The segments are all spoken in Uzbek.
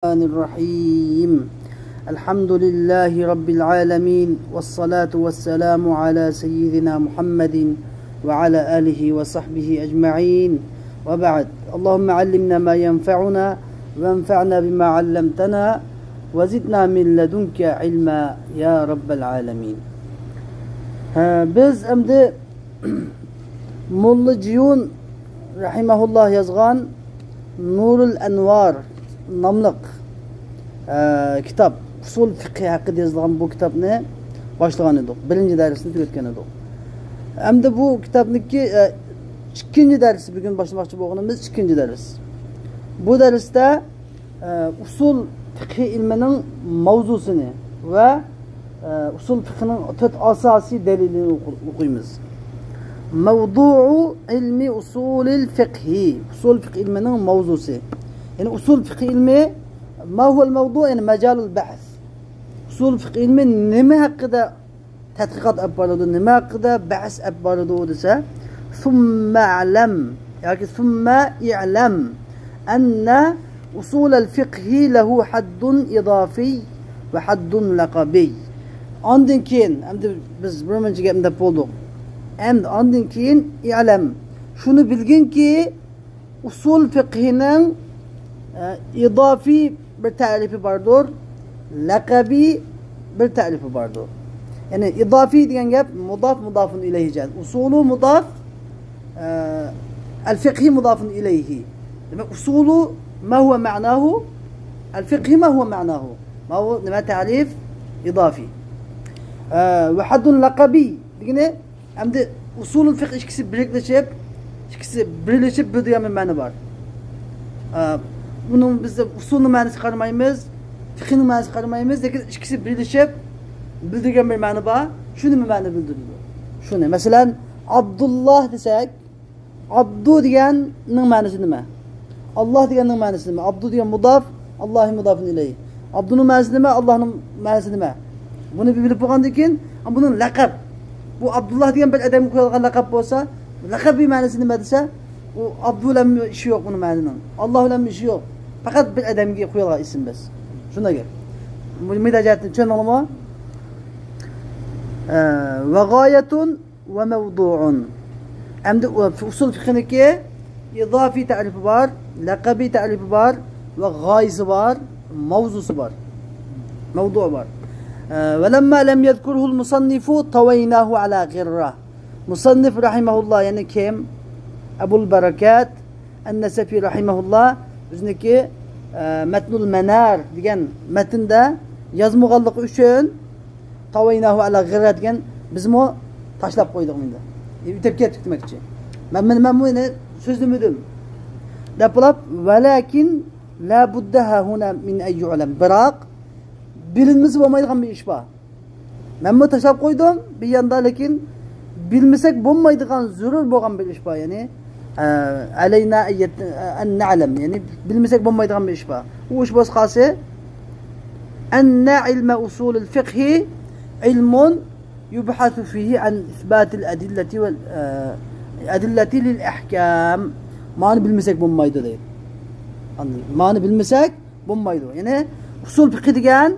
الرحمن الرحيم الحمد لله رب العالمين والصلاة والسلام على سيدنا محمد وعلى آله وصحبه أجمعين وبعد اللهم علمنا ما ينفعنا وانفعنا بما علمتنا وزدنا من لدنك علما يا رب العالمين. Biz endi Molla Ciyun rahimahullah yazgan Nurul Envar namlıq kitap, usul fiqhi haqida yozilgan bu kitobni boshlagan edik. Birinchi darsni tugatgan edik. Hamda bu kitobniki ikkinchi darsi bugun boshlamoqchi bo'lganimiz ikkinchi dars. Bu darsda usul fiqhi ilmining mavzusini va usul fiqhining 4 asosiy dalilini o'qiymiz. Mavdu'u ilmi usulil fiqhi. Usul fiqh ilmining mavzusi. Yani usul fiqh ilmi ma huwa al-mawdu' yani majalul bahs. Usul fiqh ilmi nima haqida tadqiqot olib boradi, nima haqida bahs olib boradi desa, thumma a'lam yoki thumma i'lam anna usul al-fiqh lahu haddun idafi va haddun laqabi. Ondan keyin endi biz birinchi gapda bo'ldik. Endi ondan keyin i'lam shuni bilginki usul fiqhining idafi bir tarifi vardır, laqabi bir tarifi vardır. Yani idafi degan gap mudafun ileyhi. Usulu mudaf, el-fiqhi mudafun ileyhi. Demek usulu ma huwa ma'nahu, el-fiqhi ma huwa ma'nahu. Ma huwa nima tarif idafi. Ve haddun laqabi degani endi usulul fiqh ikisi birleşip bir degan bir ma'no bor. Bunun biz usulni ma'nosini qaramaymiz, fiqhning ma'nosini qaramaymiz, lekin ikkisi birlashib bildirgan bir ma'no bor. Shuni ma'no bildiradi. Shuni, masalan, Abdullah desak, Abdu deganning ma'nosi nima? Alloh deganning ma'nosi nima? Abdu degan mudaf, Allohi mudafun ilayhi. Abduning ma'nosi nima? Allohning ma'nosi nima? Buni bilib bo'lgandan keyin, buning laqab. Bu Abdullah degan bir odamga qo'yilgan laqab bo'lsa, laqabi ma'nosi nima desa, u Abdu bilan ishi yo'q uning ma'nosining. Alloh bilan ishi yo'q. Fakat bir adamga qo'yilgan ism biz. Shunday gap. Mudajatni tushunamizmi? Va g'oyatun va mavdu'un. Endi usul fiqhniki izofiy ta'rifi bor, laqabiy ta'rifi bor va g'oyasi bor, mavzusi bor. Mavdu' bor. Va lamma lam yadhkurhu al-musannifu tawaynahu ala ghirra. Musannif rahimahullah yani kim? Abul Barakat An-Nasafi rahimahullah bizniki Matnul Manar degan matnda yozmaganligi uchun tawaynahu ala ghirra degan bizmo tashlab qo'ydik endi. Bitib ketdik demoqchi. Men buni so'zlamadim. Daplab valakin la buddaha huna min ay yu'lam. Biroq bilinmasi bo'lmaydigan bir ish bor. Men bu tashlab qo'ydim bir yanda lekin bilmasak bo'lmaydigan zarur bo'lgan bir ish bor, ya'ni alayna an na'lam, yani bilmasak bo'lmaydigan bir ish bor. U ish boshqasi anna ilma usul al-fiqh ilmun yubhathu fihi an isbat al-adillati wal adillati lil ahkam. Ma'ni bilmasak bo'lmaydi deydi. Ma'ni bilmasak bo'lmaydi. Ya'ni usul fiqh degan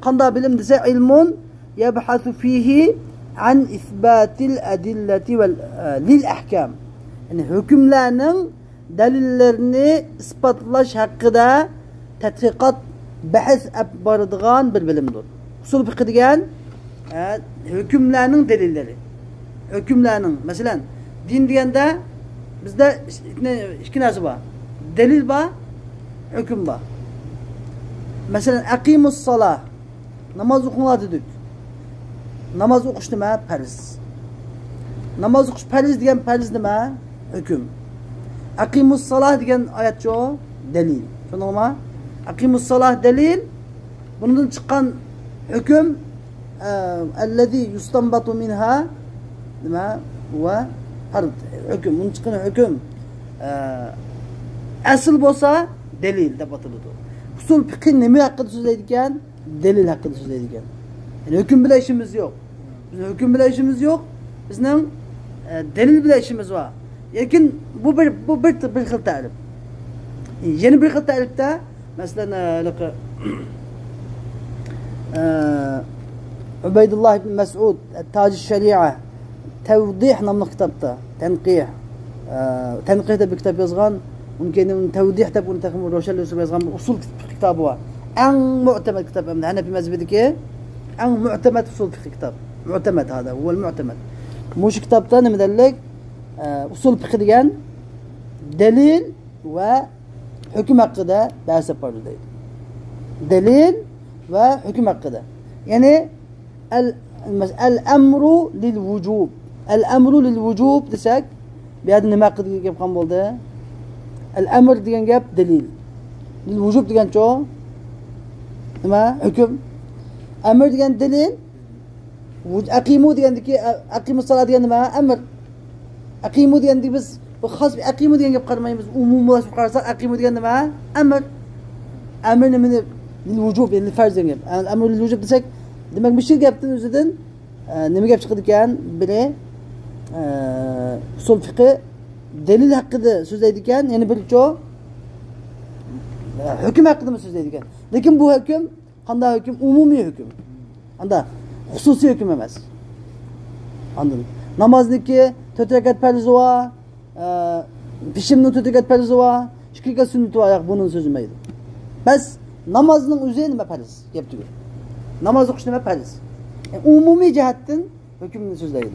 qanday bilim desa ilmun yubhathu fihi an isbatil adillati wal lil ahkam. Yani hükümlerinin delillerini ispatlash haqida tadqiqot bahs olib boradigan bir bilimdir. Usul fiqh degan hükümlerinin delilleri. Hükümlerinin, mesela din deganda bizda ikki narsa bor. Delil bor, hukm bor. Mesela aqimus solah. Namoz o'qinglar dedik. Namoz o'qish nima? Farz. Namoz o'qish farz degan farz nima? Hüküm. Aqimus salah degan oyatcho dalil. Tushundingmi? Aqimus salah dalil. Bundan chiqqan hukm allazi yustanbatu minha nima va fard. Hukm. Bundan chiqqan hukm asl bo'lsa dalil deb ataladi. Usul fiqh nima haqida so'zlaydi ekan? Dalil haqida so'zlaydi ekan. Yani hüküm bilan ishimiz yo'q. Bizning hukm bilan ishimiz yo'q. Bizning dalil bilan ishimiz var. Lekin bu bir xil ta'rif. Yeni bir xil ta'rifda مثلا لك عبيد الله بن مسعود تاج الشريعة توضيح نمط كتابته تنقيح تنقيح ده بكتاب يزغان ممكن توضيح تبون تخم روشل يزغان أصول كتابه أن معتمد كتاب أنا في مذهبك أن معتمد أصول كتاب معتمد هذا هو المعتمد مش كتاب ثاني مدلك أصول فقهيان دليل وحكم عقده درس بارده دليل وحكم عقده يعني الأمر للوجوب الأمر للوجوب تساق بهذا النماقد جاب قام ده الأمر ديان جاب دليل للوجوب ديان شو ما حكم أمر ديان دليل أقيموا ديان دكي أقيموا الصلاة ديان ما أمر أقيموا ديان دي بس بخاص أقيموا ديان جاب قرمين بس عموم ولا سقراص أقيموا ديان ما أمر أمرنا من للوجوب يعني الفرض ديان الأمر للوجوب تساق demek bir şey yaptın üzerden ne mi yapacaktıkken bile usul fıkı delil hakkında söz ediyorken yani bir çoğu hüküm hakkında mı söz ediyorken lakin bu hüküm handa hüküm umumi hüküm handa hususi hüküm emez anladın namazdaki 4 rekat farz var pişimli 4 rekat farz var 2 rekat sünnet var bunun sözü meydi bes namazın üzerine farz yaptı namaz okuşuna farz. Yani umumi cihetten hükümünü sözleydi.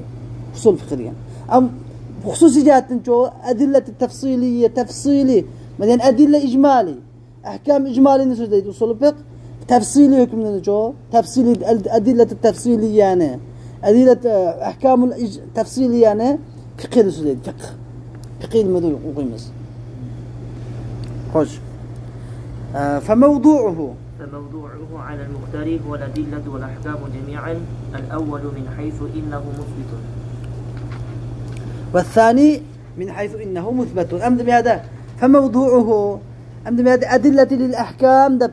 Usul fıkı diyen. Ama hususi cihetten çoğu adillet-i tefsiliye, tefsili, yani adille icmali, ahkam icmalini sözleydi usul fıkı. Tefsili hükümünü çoğu, tefsili, adillet-i tefsili yani, adillet ahkamul tefsili yani fıkı sözleydi, fıkı. Fıkı ilmedi okuyumuz. Hoş. فموضوعه فموضوعه على المختار هو الأدلة والأحكام جميعا الأول من حيث إنه مثبت والثاني من حيث إنه مثبت أمد بهذا فموضوعه أمد بهذا أدلة للأحكام ده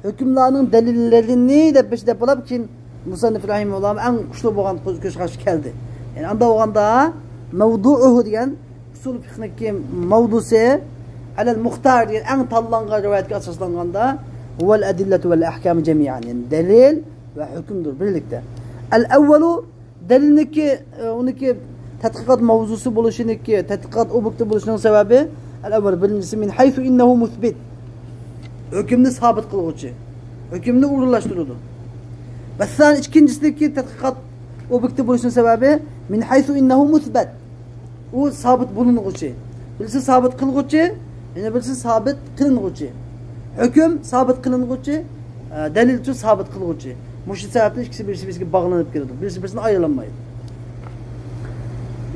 hükümlerin delillerini de beş depolap için Musannif rahimehullah en güçlü boğan köşkaş geldi. Yani anda oğanda mevdu'uhu diyen usul fıkhnaki mevdusu alel muhtar diyen en tallanğa rivayetki asaslanğanda huvel edilletu vel ahkam cemiyan yani delil ve hükümdür birlikte. El evvelu delilniki oniki tetkikat mevzusu buluşuniki tetkikat obukta buluşunun sebebi el evvel birincisi min haythu innehu muthbit hükümünü sabit kılıcı hükümünü uğurlaştırıldı. Ve sen ikincisindeki tetkikat obukta buluşunun sebebi min haythu innehu muthbet o sabit bulunucu birisi sabit kılıcı yani birisi sabit kılınucu hüküm sabit kılınucu delilci sabit kılıcı müşri sebepte ikisi birisi bağlanıp geliyor birisi birisine ayrılanmayın.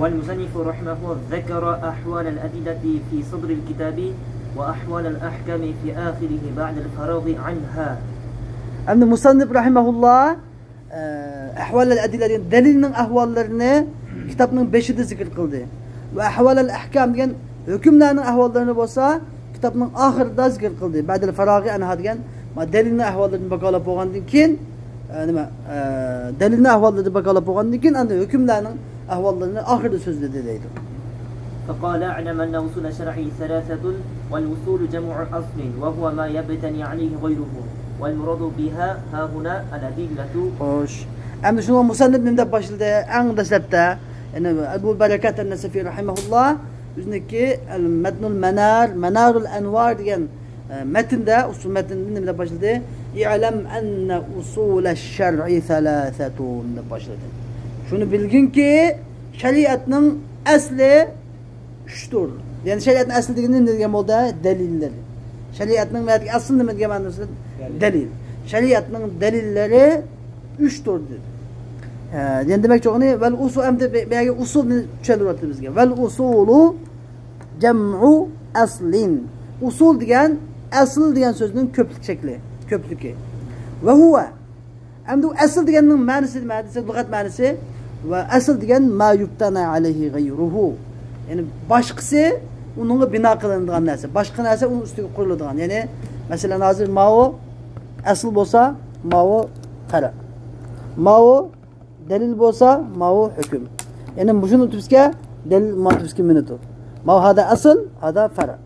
والمصنف رحمه ذكر أحوال الأدلة في صدر الكتاب وأحوال الأحكام في آخره بعد الفراغ عنها. أن المصنف رحمه الله أحوال الأدلة دليلن أحوالlarını kitabının 5'de zikir kıldı. Ve أحوال الأحكام diyen hükümlerin ahvallarını bolsa kitabının ahırda zikir kıldı. Ba'del faragı anha diyen ma delilin ahvallarını bakalap bolgandan keyin nima delilin ahvallarını bakalap bolgandan keyin anda hükümlerin ahvallarını ahırda sözledi deydi. فقال اعلم أن وصول الشرع ثلاثة والوصول جمع أصل وهو ما يبتني عليه غيره والمراد بها ها هنا الأدلة. Hoş. Hem de şunu musannif nimde başladı en daslepte yani Ebu Berekat el-Nesefi rahimahullah üzerindeki el-Mednul Menar Menarul Envar diyen metinde usul metinde nimde başladı i'lem enne usul şer'i thalathatun başladı. Şunu bilgin ki şeriatın asli üçtür. Yani şeriatın asli dediğinde ne demek oldu? Delilleri. Şeriatın aslı ne demek anlıyorsun? Delil. Şeriatın delilleri üçtür dedi. Yani demek çok ne? Vel usul emde belki usul ne çelüratı bizge. Vel usulu cem'u aslin. Usul diyen asıl diyen sözünün köplük şekli. Köplüki. Ve huve emde asıl diyenin manası lügat manası ve asıl diyen ma yubtana aleyhi gayruhu. Yani başkası onunla bina kılındığın neyse. Başka neyse onun üstüne kurulduğun. Yani mesela nazır ma'o asıl bolsa ma'o kara. Ma'o delil bolsa ma'o hüküm. Yani bu şunu tüske delil ma tüske minutu. Ma'o hada asıl hada fara.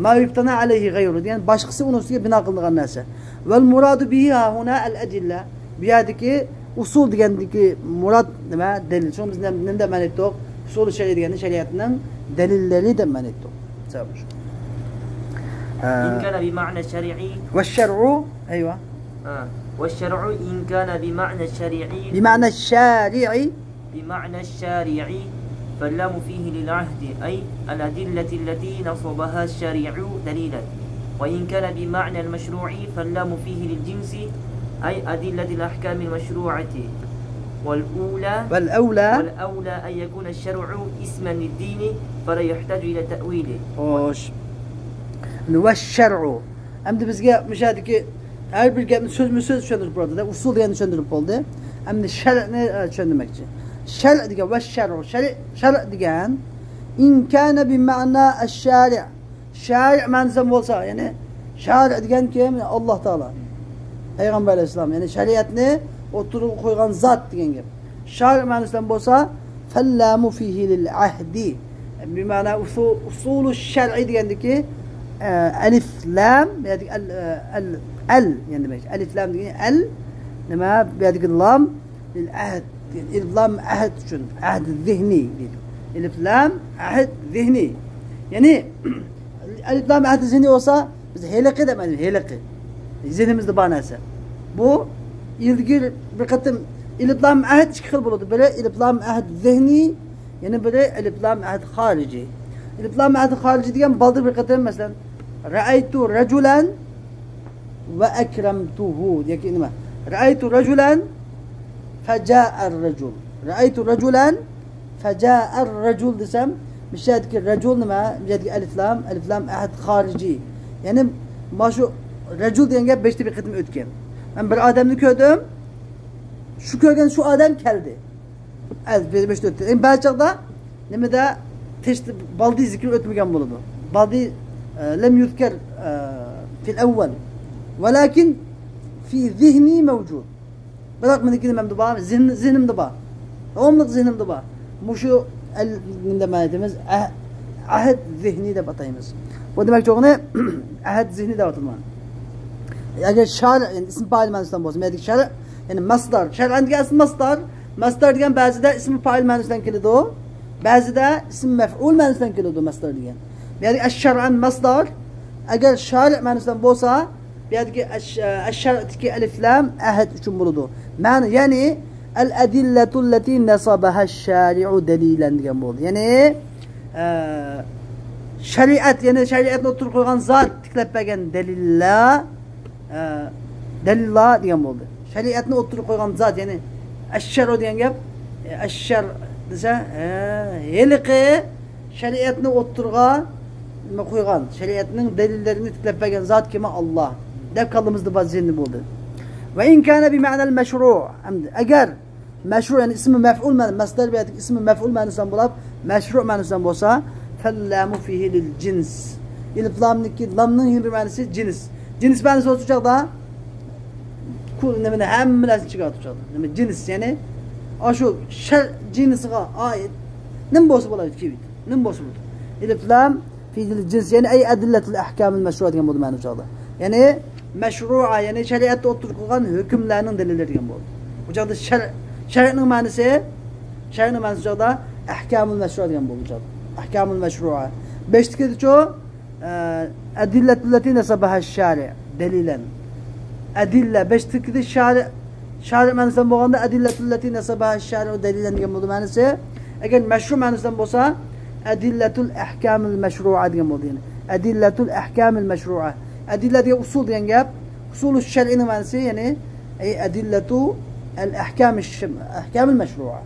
ma yuftana aleyhi gayru diyen başkası onun üstüne bina kılıngan narsa. Vel muradu bihi ha huna el edilla. Bu yerdeki usul degandiki murad nima delil. Şunu biz nende men ettik? Usul şer'i degani şeriatning delilleri de men ettik. Sabır. إن كان بمعنى الشرعي والشرع أيوة والشرع إن كان بمعنى الشرعي بمعنى الشارع بمعنى الشارع فاللام فيه للعهد أي الأدلة التي نصبها الشارع دليلا وإن كان بمعنى المشروع فاللام فيه للجنس أي أدلة الأحكام المشروعة والأولى أن يكون الشرع اسما للدين فلا يحتاج إلى تأويله. والشرع أمد bizge müşahede her bir gelmiş söz düşündürüp burada da usul yani düşündürüp oldu. Hem de şer ne düşündürmekçi. Şer diye ve şer diye in kana bi ma'na eş-şari' şari' manzum olsa yani şari' diyen kim? Allah Teala. Peygamber Aleyhisselam yani şeriatni oturup koygan zat diyen gibi. Şari' manasından olsa fellamu fihi lil ahdi. Bi ma'na usulu şer'i diyendeki alif lam yani el yani demek. Alif lam diye el nema biyadik lam lil ahd. Elif lam ahd için ahd zihni diyor. Elif lam ahd zihni. Yani elif lam ahd zihni olsa biz helaki demeyiz helaki. Zihnimizde banası. Bu ilgili bir katım elif lam ahd çıkıl buludu. Böyle elif lam ahd zihni yani böyle elif lam ahd harici. Elif lam ahd harici diyen baldır bir katım mesela ra'aytu raculan ve ekremtuhu diye kelime. Ra'aytu raculan feca'er racul. Ra'aytu raculan feca'er racul desem müşahedeki racul nima? Müşahedeki elif lam ahad harici. Yani şu racul diyen gap 5'te bir kıtım ötken. Ben bir adamını gördüm. Şu köyden şu adam geldi. Az 5'te ötken. En bazıda nima da teşti baldi zikri ötmegen buludu. Baldi lem yuzker fil evvel. Walakin fi zihni mevcud. Bırak mı dikini memduba, zihnimde ba. Onluk zihnimde ba. Muşu el maliyetimiz ahad zihni de batayımız. Bu demek çok ne? Ahad zihni de batılman. Eğer şar yani isim fail manasından bozum. Medik şar yani masdar. Şar'an gelsin masdar. Masdar diyen bazı da isim fail manasından kilido o. Bazı da isim mef'ul manasından kilido masdar diyen. Yani eş-şar'an masdar. Eğer şar manasından bozsa biyadki eş-şar'taki elif lam ahad için buludu. Yani el-edilletu lleti nasabaha şari'u delilen diyen bu oldu. Yani şeriat yani şeriatını oturup koygan zat tiklep begen delilla diyen bu oldu. Şeriatını oturup koygan zat yani eş-şer'u diyen gap eş-şer dese heliki şeriatını oturga koygan şeriatının delillerini tiklep begen zat kime Allah. Dep kaldığımızda bazı zihni buldu. Ve in kana bi ma'na'l meşru' eğer meşru' yani ismi mef'ul man masdar bi'atik ismi mef'ul manasından bulup meşru' manasından bolsa fellamu fihi lil cins. Elif lam'niki lam'nın bir manası cins. Cins manası olacak da hem manası çıkartacak. Yani cins yani şu şer cinsine ait nem bolsa bulabilir ki nem bolsa bulur. Elif lam fihi lil cins yani ay adilletul ahkam'il meşru' diye bu manası olacak. Yani meşru'a yani şeriatta oturtulan hükümlerinin delilleri gibi oldu. Bu cadde şeriatın manası da ahkamul meşru'a gibi olacak. Ahkamul meşru'a. Beşteki çoğu adilletul lati nasabaha şari' delilen. Adille beşteki de şari' manasından bolganda adilletul lati nasabaha şari' delilen gibi oldu manası. Eğer meşru' manasından bolsa adilletul ahkamul meşru'a gibi oldu yani. Adilletul ahkamul meşru'a. Adille diye usul diyen gap. Usulü şer'inin manası yani adilletu el-ahkamil meşru'a.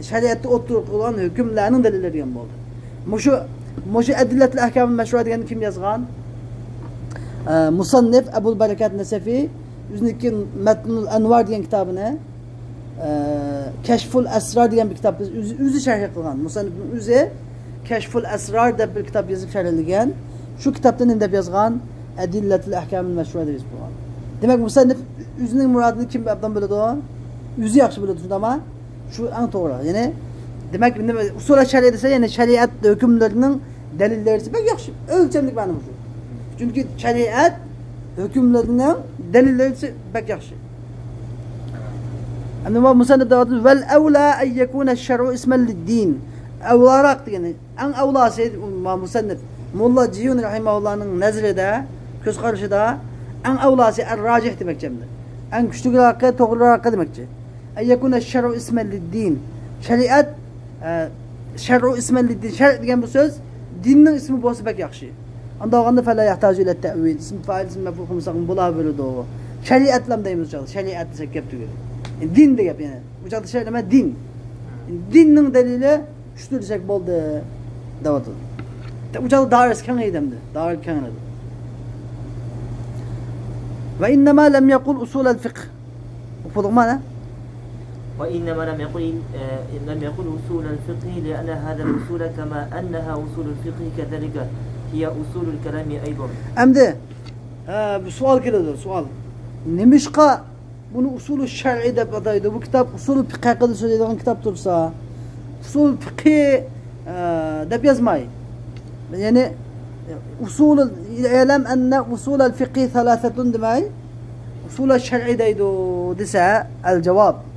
Şeriatta oturulan hükümlerinin delilleri diyen oldu. Muşu adilletul ahkamil meşru'a diyen kim yazgan? Musannif Ebu'l Berekat Nesefi yüzündeki Metnul Envar diyen kitabını Keşful Esrar diyen bir kitap üzü şerh kılgan. Musannif'in üzü Keşful Esrar diye bir kitap yazıp şerhligen. Şu kitaptan indep yazgan Edilletul ahkamil meşru'a deriz bu. Demek musannif üzünün muradını kim abdan böyle doğu? Üzü yaxşı böyle tuttu ama şu an doğru. Yani demek usul şeriat ise yani şeriat hükümlerinin delillerisi pek yaxşı. Ölçemlik benim şu. Çünkü şeriat hükümlerinin delillerisi pek yaxşı. Ama musannif da vel evla en yekuna şer'u ismen lid-din. Evlarak yani en evlası musannif Molla Ciyun rahimahullah'ın nezrede, göz karşıda en evlası er-racih demekçemdir. En güçlü hakkı, doğru hakkı demekçi. En yekuna şer'u ismen lid-din. Şeriat şer'u ismen lid-din. Şer' diyen bu söz dinin ismi bolsa pek yaxşı. Anda oganda fela yahtacu ile tevil. İsim fail, isim mef'ul kumsakın bula böyle doğu. Şeriatlam deyimiz çağdı. Şeriat desek gep tügür. Din de gep yani. Bu çağdı şeriat din. Dinin delili şudur desek boldu. Davadı. Bu çağdı daires kan eydemdi. Daires kan eydemdi. Ve innema lem yekul usulel fiqh. Okuduk mu ne? وإنما لم يقل أصول الفقه لأن هذا الأصول كما أنها أصول الفقه كذلك هي أصول الكلام أيضا. Emdi bir sual geliyor, sual. Nemişka bunu usulü şer'i de adaydı. Bu kitap usulü fiqh hakkında söylediğin kitap dursa usulü fiqh de yazmayı. Yani usulü ilem enne usulü fiqh thalathatun demeyi usulü şer'i deydi dese el cevap.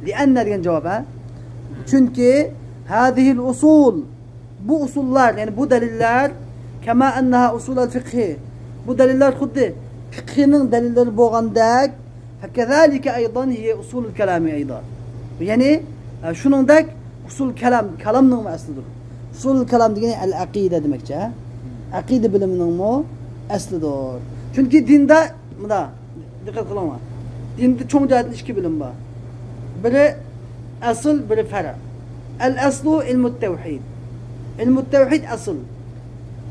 لأن diyen cevap ha. Çünkü هذه الأصول bu usullar yani bu deliller kema enneha usulul fiqh bu deliller xuddi fiqhinin delilleri bolgandek فكذلك أيضا هي usul الكلام أيضا yani şunundek usul kelamның aslıdır. Usul kelam degeni el akide demekçe ha. Akide biliminin mu aslıdır. Çünkü dinde bunda dikkat kılma. Dinde çok cahil iki bilim var. Biri asıl, biri fera. El aslu ilmu tevhid. İlmu tevhid asıl.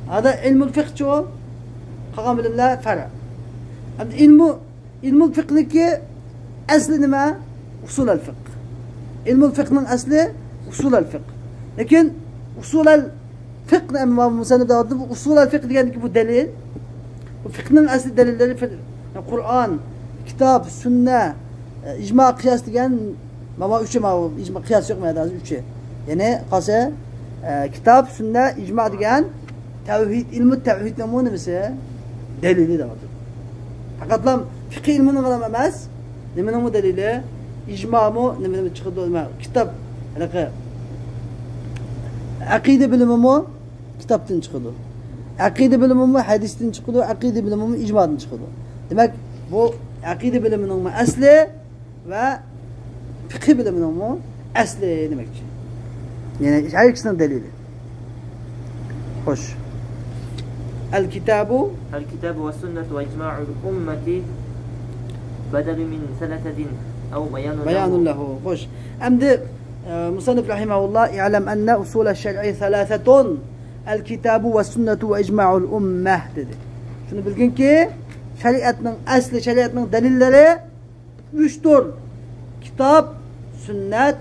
Hada ilmu fiqh çoğu. Kagam bilimler fera. İlmu fiqhniki aslı nima? Usul el fiqh. İlmu fiqhnin aslı usul el fiqh. Lakin usul el fiqh emma musannif da adı usul el fiqh diyen ki bu delil. Bu fiqhnin aslı delilleri Kur'an, kitap, sünnet, icma kıyas diyen mama üçe ma icma kıyas yok mu ya da üçe. Yani kase kitap, sünnet, icma diyen tevhid, ilmu tevhid namunu mesela delili de vardır. Fakat lam fiqh ilminin kadar emez. Nemin mu delili? İcma mu? Nemin çıkıdı olma? Kitap, yani akide bilimi mu? Kitaptan çıkıdı. Akide bilimi mu? Hadisten çıkıdı. Akide bilimi mu? İcmadan çıkıdı. Demek bu akide biliminin mu? Asli ve fiqh biliminin mu? Asli demekçi. Yani her ikisinin delili. Hoş. El-kitabu ve sünnetu ve icma'ul ümmeti bedelü min seletedin ev beyanun lehu. Hoş. Emdi musannif rahimahullah i'lem enne usul şer'i thalathatun el-kitabu ve sünnetu ve icma'ul ümmeh dedi. Şunu bilgin ki şeriatının asli, şeriatının delilleri üçtür. Kitap, sünnet,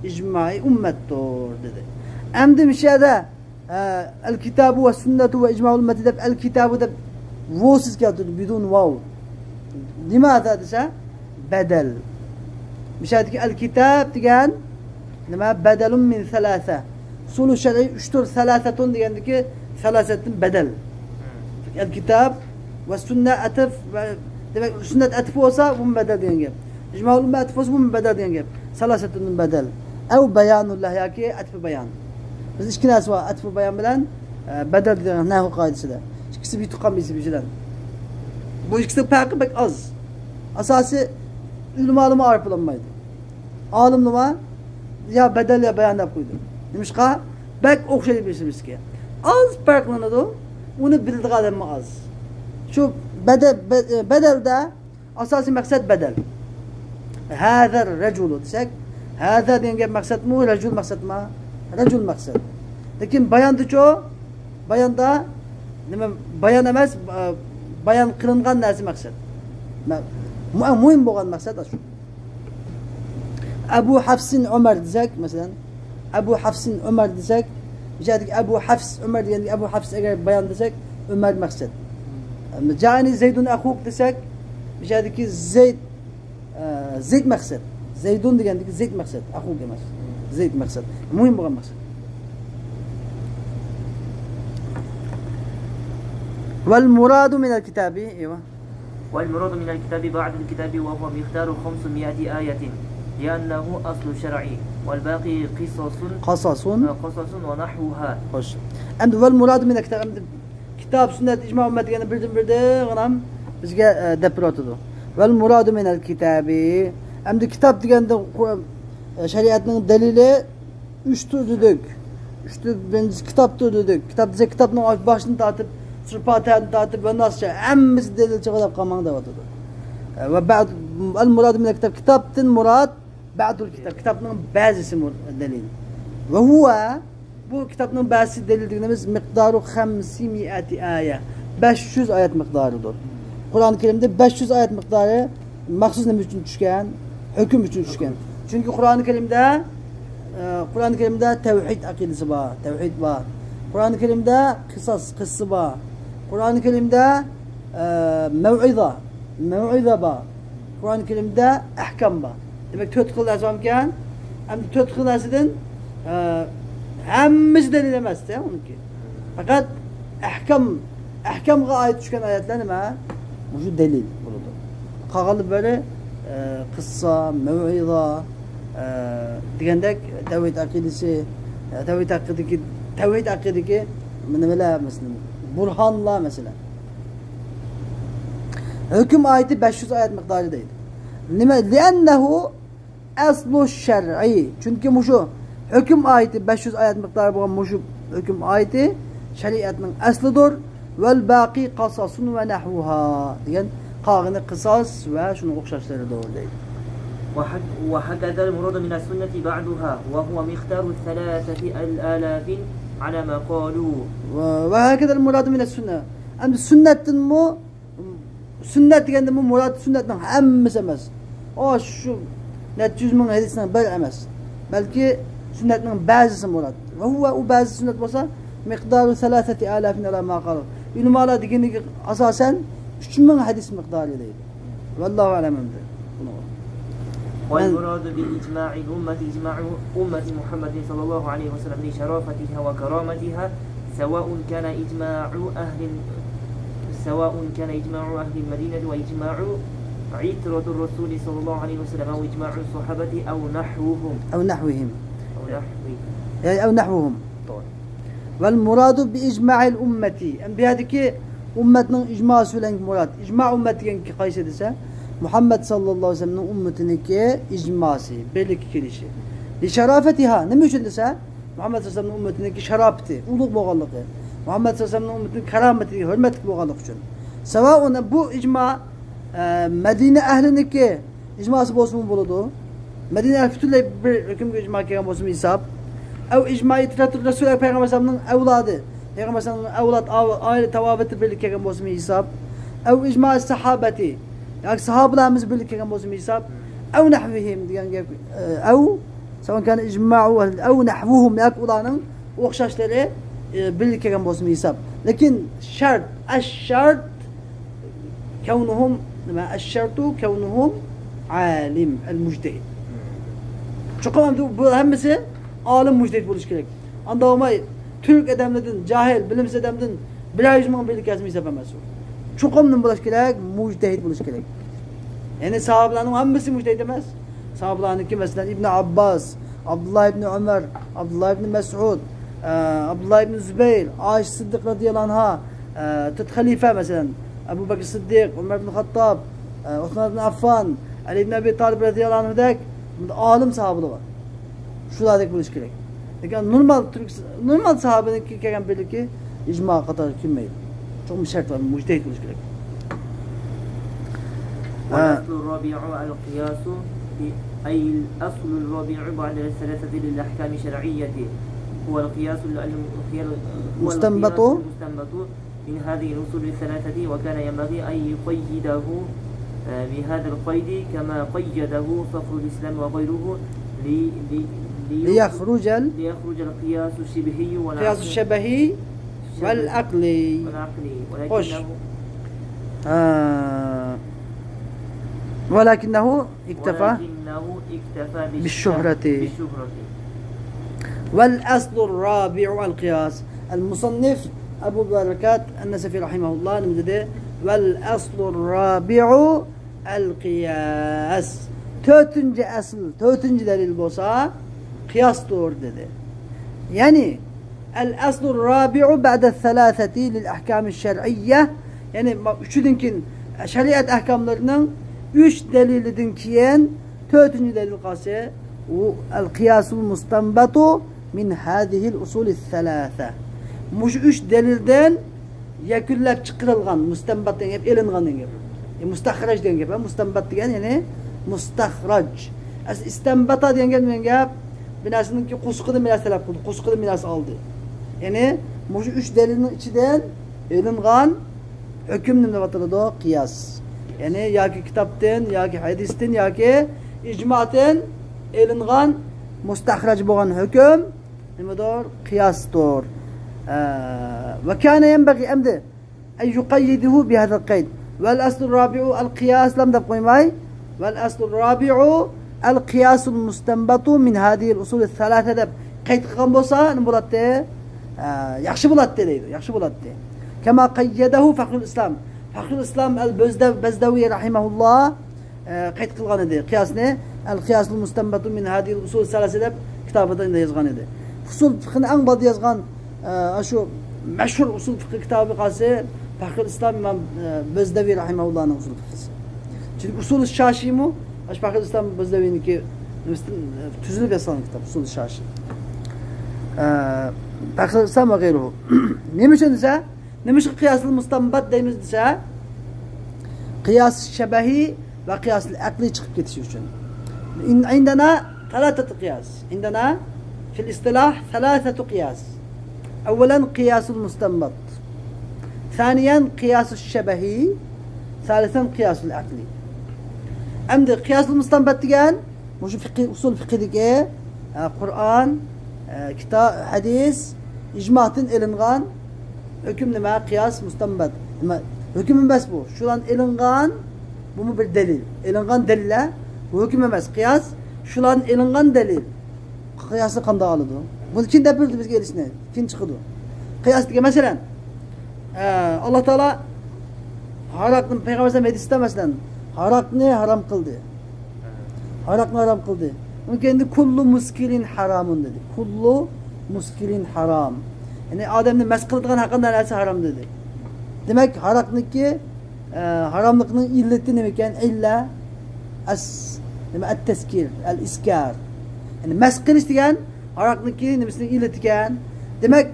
icma-i ümmettir dedi. Emdi müşahede el-kitabu ve sünnetu ve icma-ul ümmeti de el-kitabu da vosuz kağıtıdır, bidun vav. Limâzâ dese bedel. Müşahede ki el-kitab diyen nima bedelun min thalâthe. Usulü şer'i üçtür, thalâthetun diyen ki thalâthetun bedel. El-kitab ve sünnet atıf demek sünnet atıf olsa bu bedel diyen gibi. İcma-ul ümmet atıf olsa bu bedel diyen gibi. Thalâthetun bedel. Ev beyanullah ya ki atıf beyan. Biz iki nas var atıf beyan bilen bedel diyen nehu kaidesi de. İkisi bir tukam birisi bir şeyden. Bu ikisi farkı pek az. Asası ilim alımı arpalanmaydı. Alımlıma ya bedel ya beyan da koydu. Demiş ki pek okşaydı birisi ki. Az farklanırdı. Onu bildiği adamı az. Şu bedelde asası maksat bedel. Hâzer reculu desek hâzer diyen maksat mı? Recul maksat mı? Recul maksat. Lakin bayandı çoğu bayanda bayan emez bayan kılıngan neresi maksat. Mühim boğan maksat aşu. Ebu Hafs'in Ömer desek mesela Ebu Hafs'in Ömer desek Bijadik Ebu Hafs Ömer diyen Ebu Hafs eğer bayan desek Ömer maksat. Cani Zeydun akuk desek Bijadik Zeyd maksat. Zeydun diyen Zeyd maksat. Akuk demez. Zeyd maksat. Mühim boğan maksat. والمراد من الكتاب ايوه والمراد من الكتاب بعد الكتاب وهو مقدار 500 آية لأنه أصل شرعي والباقي قصص ونحوها. Hoş. Endi والمراد من الكتاب kitap sünnet icma ümmetine birden anam bizge deprotudu. والمراد من الكتاب endi kitap degende şeriatning delili 3 türlüdük. 3 birinci kitap türlüdük. Kitap dese kitapning başını tartıp sıfatını tartıp ve nasıl hemmisi delil çıkıp kalmanda vatıdı. Ve ba'd المراد من الكتاب kitaptın murad ba'dul kitap kitapning bazısı delil. Ve huwa bu kitabın bazı delil dediğimiz miktarı 500 ayet. 500 ayet miktarıdır. Kur'an-ı Kerim'de 500 ayet miktarı maksus ne için düşken? Hüküm için düşken. Çünkü Kur'an-ı Kerim'de tevhid akidesi var, tevhid var. Kur'an-ı Kerim'de kıssası var. Kur'an-ı Kerim'de mev'iza var. Kur'an-ı Kerim'de ahkam var. Demek dört kıl yazamken hem de dört kıl yazıdın hemmisi delil emez de onunki. Fakat ahkamga ait düşken ayetler nima? Bu delil buludu. Qagalı böyle kıssa, mev'iza degandek tevhid akidesi, tevhid akideki mesela burhanla mesela. Hüküm ayeti 500 ayet miktarı değil. Nima? Li'annehu aslu şer'i. Çünkü muşu hüküm ayeti 500 ayet miktarı olan muşu hüküm ayeti şeriatının aslıdır. Vel baqi qasasun ve nahvuha. Degan qag'ini qisas ve şunun o'xshashlari doğru değil. وهكذا المراد من السنة بعدها وهو مقدار 3000 على ما قالوا. وهكذا المراد من السنة. أم السنة مو sünnet degende bu murad sünnetin hemmisi emas. O şu net 100 min hadisden bel emas. Belki sünnetin bazısı murad. Ve huve o bazı sünnet olsa miktarı 3000 ala ma qalu. Ülemalar degende asasen 3000 hadis miktarı değil. Vallahu alem. والمراد بالإجماع الأمة إجماع أمة محمد صلى الله عليه وسلم لشرافتها وكرامتها سواء كان إجماع أهل المدينة وإجماع عترة الرسول صلى الله عليه وسلم أو إجماع الصحابة أو نحوهم والمراد بإجماع الأمة أم بهذه أمتنا إجماع سولن مراد إجماع أمتنا كقيسة دسا محمد صلى الله عليه وسلم أمتنا كإجماعي بلك كليشي لشرافتها نمشون دسا محمد صلى الله عليه وسلم أمتنا كشرابتي ولوق بغلقه محمد صلى الله عليه وسلم أمتنا كرامتي hürmetli بغلق شون سواء bu icma Medine ehlinin ki icması bozma buludu. Medine ehli bütünle bir hüküm icma kâgan bozma hesap. Ev icma itiratı Resulü Peygamber Sallallahu evladı. Peygamber Sallallahu evlad aile tevabeti birlik kâgan bozma hesap. Ev icma sahabeti. Yani sahabelerimiz birlik kâgan bozma hesap. Ev nahvihim diyen ev سواء كان إجماع أو نحوهم يقولون وخشاشları birlik kâgan bozma hesap. Lakin الشرط كونهم عالم المجتهد. Çoğum bu hemisi alim müctehid buluş gerek. Andağıma Türk adamların cahil, bilimsiz adamların bir icma birlik yazmayı yapamaz. Çoğumdan buluş gerek, müctehid buluş gerek. Yani sahabeların hemisi müctehid demez. Sahabeların ki mesela İbn Abbas, Abdullah ibn Ömer, Abdullah ibn Mes'ud, Abdullah ibn Zübeyir, Ayşe Sıddık radıyallahu anha, tut halife mesela Ebu Bekir Sıddık, Ömer ibn Hattab, Osman ibn Affan, Ali ibn Abi Talib radıyallahu anh'daki alim sahabeler var. Şuradaki buluş gerek. Yani normal sahabenin ki kâgan birlikte icma kadar kimmeyi. Çok şart var, müctehid buluş gerek. والأصل الرابع القياس أي الأصل الرابع بعد الثلاثة للأحكام الشرعية هو القياس المستنبط من هذه الأصول الثلاثة وكان ينبغي أن يقيده بهذا القيد كما قيده فخر الإسلام وغيره ليخرج القياس الشبهي والعقلي ولكنه اكتفى بالشهرة والأصل الرابع القياس المصنف أبو بركات النسفي رحمه الله نمدده والأصل الرابع القياس tötüncü asıl, tötüncü delil bolsa kıyasdır dedi. Yani el-aslu rabi'u ba'de thalâtheti lil ahkâmi şer'iyye yani üçüdünkin şeriat ahkamlarının üç delilidin kiyen tötüncü delil qası o el-kıyasul mustanbatu min hadihil usulü thalâthe. Muş üç delilden yeküllep çıkarılgan mustanbat degen hep elingan degen. Mustahrac degen gap. Mustanbat degen yani mustahrac. As istanbata degen gap binasınınki kusqıdı minas talep qıldı. Kusqıdı minas aldı. Yani muş üç delilin içinden elingan hüküm nimde batırdı kıyas. Yani yaki kitaptan, yaki hadisten, yaki icmaten elingan mustahrac bolan hüküm nimedir? Kıyasdır. وكان ينبغي أمده أن يقيده بهذا القيد والأصل الرابع القياس لم تقوي معي والأصل الرابع القياس المستنبط من هذه الأصول الثلاثة دب قيد قنبوسا نبولته يخشى بولته يخشى بولته كما قيده فخر الإسلام فخر الإسلام البزدوي رحمه الله قيد قلغان ده قياسنا القياس المستنبط من هذه الأصول الثلاثة دب كتابه يزغان ده فصول فخن أنبض يزغان şu meşhur usul fıkıh kitabı kalsı Fahri İslam İmam Bezdevi Rahimahullah'ın usul fıkıhı. Çünkü usul-u şaşi mu? Fahri İslam Bezdevi'nin ki tüzülüp yazılan kitap usul-u şaşi. Fahri İslam ve gayruhu. Neymiş ise? Neymiş kıyaslı mustanbat deyimiz ise? Kıyas şebehi ve kıyaslı akli çıkıp geçişi için. İndana ثلاثة قياس. İndana fil istilah ثلاثة قياس. أولا قياس المستنبط ثانيا قياس الشبهي ثالثا قياس العقلي عند قياس المستنبط ديان مش فقه أصول فقه ديكي قرآن كتاب حديث إجماع إلنغان حكم لما قياس مستنبط حكم بس بو شو لان إلنغان بو مو بالدليل إلنغان دليل وحكم بس قياس شو لان إلنغان دليل قياس قندا aldı. Bunu kim de bildi biz gerisine? Kim çıkıyordu? Kıyas diye mesela Allah Teala harakın Peygamber'e medis demesinden harak ne haram kıldı? Harak ne haram kıldı? Onun kendi kullu muskilin haramun dedi. Kullu muskilin haram. Yani Adem'in mes kıldığın hakkında neyse haram dedi. Demek harakniki haramlıkının illeti demek yani illa demek et-teskir, el-iskar. Yani mes kılış diyen harakniki nemesinin illeti diyen demek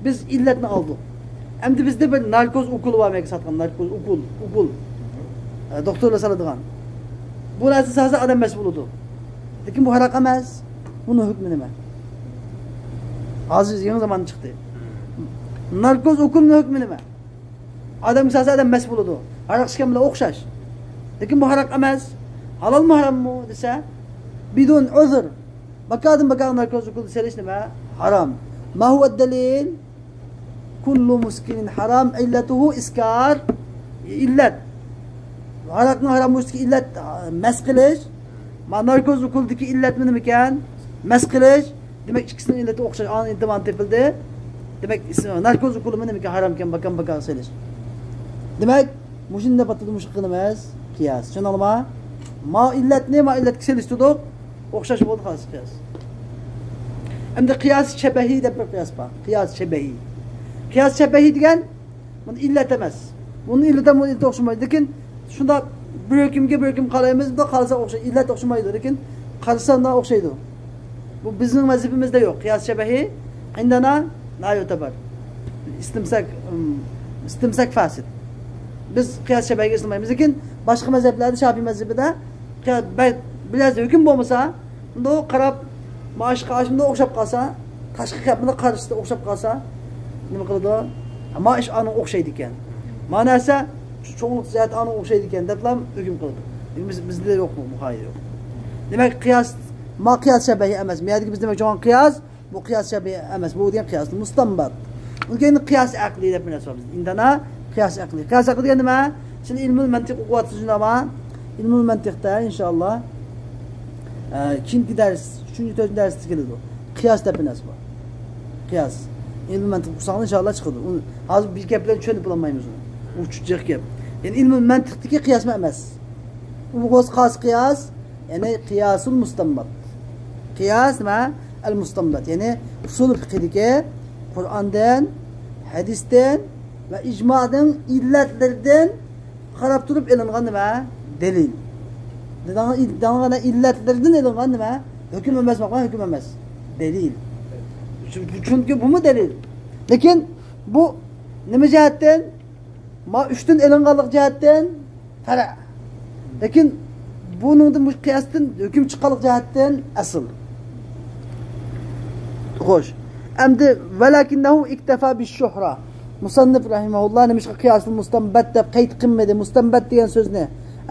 biz illetini aldık. Hem de bizde bir narkoz okulu var mı satkan narkoz okul. Doktorla salıdığan. Bu esasında adam mesulüdür. Lakin bu harak emez. Bunun hükmü ne? Aziz yeni zaman çıktı. Narkoz okulunun hükmü ne? Adam esasında adam mesulüdür. Harak şikemle okşaş. Lakin bu harak emez. Halal mı haram mı dese bidun uzur. Bakadın narkoz okulu seleş ne? Haram. Ma huve delil? Kullu muskinin haram illatuhu iskar illet. Harakın haram muski illet meskiliş. Ma narkoz okuldaki illet mi demekken? Meskiliş. Demek ikisinin illeti okşaş an intiman tepildi. Demek narkoz okulu mu demek haramken bakan seleş. Demek muşin ne patladı muşkınımız kıyas. Şunu alma. Ma illet ne ma illet seleş tutuk. Okşaş oldu kalsın kıyas. Hem de kıyas şebehi de bir kıyas var. Kıyas şebehi. Kıyas şebehi diyen bunu illetemez. Bunun illeten illet okşamaydı. Lakin şunda bir hüküm kalayımız da kalsa okşaydı. İllet okşamaydı. Lakin kalsa da okşaydı. Bu bizim mezhebimizde yok. Kıyas şebehi indana la yuteber. İstimsak fasit. Biz kıyas şebehi istemeyiz. Lakin başka mezheplerde Şafii mezhebi de biraz da hüküm olmasa o karab maaş karşımda okşap kalsa taşkı yapmada karşısında okşap kalsa ne kıldı? Maaş anı okşaydı iken. Manası çoğunluk ziyade anı okşaydı iken dediler hüküm kıldı. Bizde yok mu? Hayır yok. Demek kıyas kıyas şebehi emez. Miyadi biz demek çoğun kıyas bu kıyas şebehi emez. Bu diyen kıyas mustanbat. Onun kıyas akli de biraz var bizde. İndana kıyas akli. Kıyas akli diyen mi? Şimdi ilmül mentik kuvvetli ama ilmül mentikte inşallah ikinci ders, üçüncü, dördüncü ders geliyor. Kıyas da biraz var. Kıyas. ilmi mantiq qilsangiz inshaalloh chiqadi. Hozir bir gap bilan tushunib olmaymiz uni. U tushunchaq gap. Ya'ni ilmi mantiqdagi qiyos emas. U o'z xos qiyos, ya'ni qiyosul mustanbat. Qiyos va al mustanbat, ya'ni usul fiqhidagi Qur'ondan, hadisdan va ijmodan illatlardan qarab turib ilingan nima? Delil. Dana illatlardan ilingan nima? Hüküm emas, hüküm emas. Delil. Çünkü bu mu delil? Lekin bu nima jihatdan? Ma üçtün ilinganlik jihatdan fara. Lekin buningdan bu qiyosdan hüküm chiqqanlik jihatdan asl. Xo'sh. Endi valakinnahu iktafa bish-shuhra. Musannif rahimahullah nimishqa qiyosni mustanbat deb qayd qilmadi. Mustanbat degan so'zni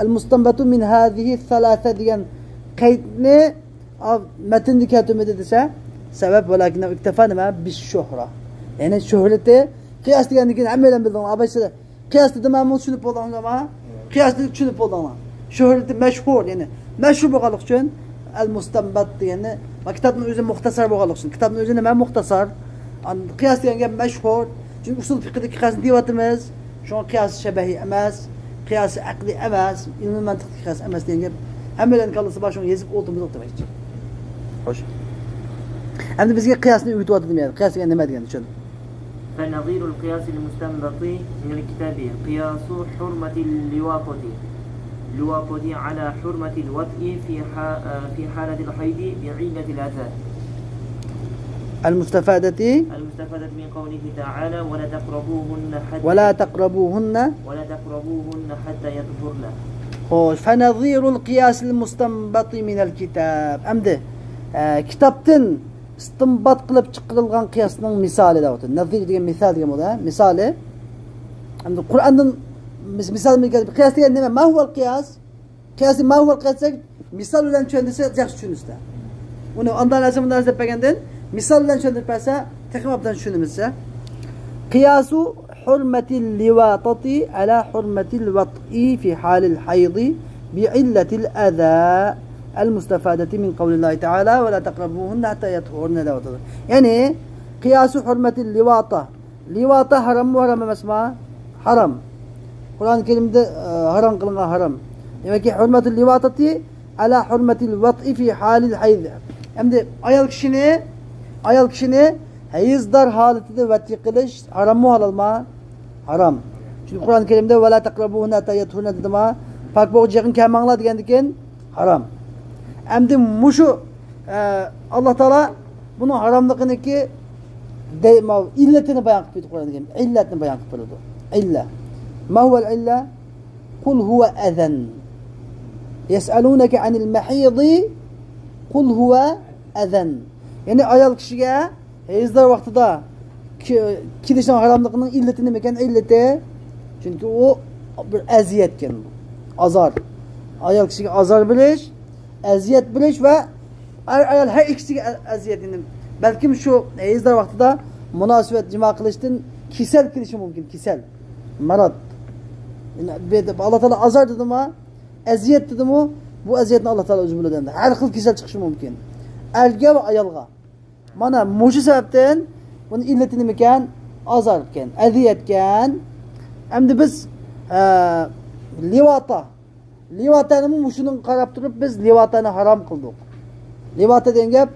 al-mustanbatu min hadhihi thalatha degan qaydni matnda keltirmadi desa, sabab valakinnahu iktafa nima bish-shuhra. Ya'ni shuhrati qiyos degandan keyin hammadan bildim. Abashida qiyos dedim men tushunib bo'ldingizmi? Qiyosni tushunib bo'ldingizmi? Shuhrati mashhur, ya'ni mashhur bo'lganlik uchun al-mustanbat degani kitobning o'zi muxtasar bo'lganlik uchun. Kitobning o'zi nima muxtasar? Qiyos degan gap mashhur. Çünkü usul fiqhdagi qiyosni deyotimiz, shunga qiyos shabahi emas, qiyos aqli emas, ilmiy mantiqli qiyos emas degan gap hammalarning kallasi bor, shuni yezib o'timiz demoqchi. Xo'sh. Endi bizga qiyosni o'rgatib deydi. Qiyos degan nima degan tushun. فنظير القياس المستنبط من الكتاب قياس حرمة اللواطة على حرمة الوطء في حالة الحيض بعلة الأذى. المستفادة من قوله تعالى ولا تقربوهن حتى يطهرن. خوش. فنظير القياس المستنبط من الكتاب. أمده kitaptan istinbat qilib chiqarilgan qiyosning misoli deyapti. Nazir degan misol degan bo'ladi. Misoli endi Qur'ondan misol qiyos degan nima? Ma huwa al-qiyas? Qiyos ma huwa al-qiyas? Misol bilan tushunsa yaxshi tushunishda. Uni ondan azimdan deb bergandan misol bilan tushuntirib bersa, texnobdan tushunimizsa, qiyasu hurmatil liwatati ala hurmatil wat'i fi halil haydi bi'illatil adha المستفادة من قول الله تعالى ولا تقربوهن حتى يطهرن. يعني قياس حرمة اللواطة. لواطة حرام وحرام مسمى حرام. القرآن الكريم حرام قلنا حرام. يعني حرمة اللواطة على حرمة الوطء في حال الحيض. Hem de ayol kişini hayızdar haletinde vati kılış haram mı halal mı? Haram. Çünkü Kur'an-ı Kerim'de وَلَا تَقْرَبُهُنَّ حَتَّى يَطْهُرْنَ dedi mi? Pak bu cekın kemanla diyen haram. Hem de muşu Allah Teala bunun haramlığını ki illetini bayan kıpırdı Kur'an-ı Kerim. İlletini bayan kıpırdı. İlla. Ma huvel illa? Kul huve ezen. Yes'alûneke anil mehîdi kul huve ezen. Yani ayol kişiye heyizler vaktida kilişten haramlığının illetini mekan illeti. Çünkü o bir eziyetken azar. Ayol kişiye azar biliş, eziyet biliş ve ayol her ikisi eziyetini. Belki şu heyizler vaktida münasebet cima kılıştın kisel kilişi mümkün. Kisel. Marat. Yani Allah Teala azar dedi mi? Eziyet dedi mi? Bu eziyetini Allah Teala özü bilir dedi. Her kıl kisel çıkışı mümkün. Erge ve ayolga. Mana muşu sebepten bunun illetini mekan azarken, eziyetken. Hem de biz livatanın muşunun karab durup biz livatanı haram kıldık. Livata den gap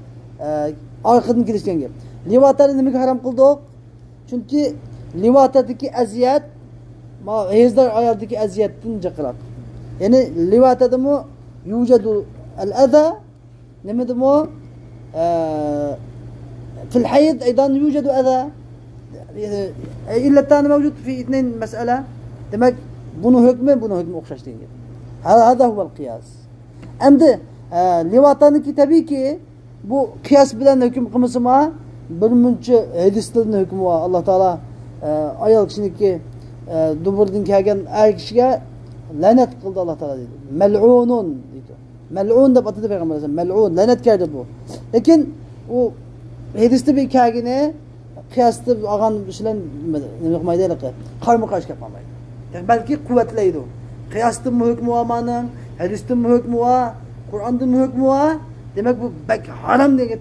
arkadan gidişten gap. Livatanı nimek haram kıldık? Çünkü livatadaki eziyet heyizler ayaldaki eziyetten cakırak. Yani livatada mı yucedu el-eza nemedi mi في الحيض أيضا يوجد أذى إلا الثاني موجود في اثنين مسألة demek bunu hükmü okşaş değil. Hada huvel kıyas. Hem de livatanınki tabii ki bu kıyas bilen hüküm kılması mı? Bölümünce hadislerin hükmü var. Allah Teala ayol kişiniki duburdun kelgen er kişiye lanet kıldı Allah Teala dedi. Mel'unun dedi. Mel'un da batıda peygamber sallallahu mel'un lanet geldi bu. Lakin o hadiste bir kelgine kıyaslı ağan şeyler ne yapmaydı ki? Karma karşı yapmaydı. Yani belki kuvvetliydi. Kıyaslı mı hükmü amanın, hadiste mi hükmü var, Kur'an'da mı hükmü var? Demek bu belki haram diye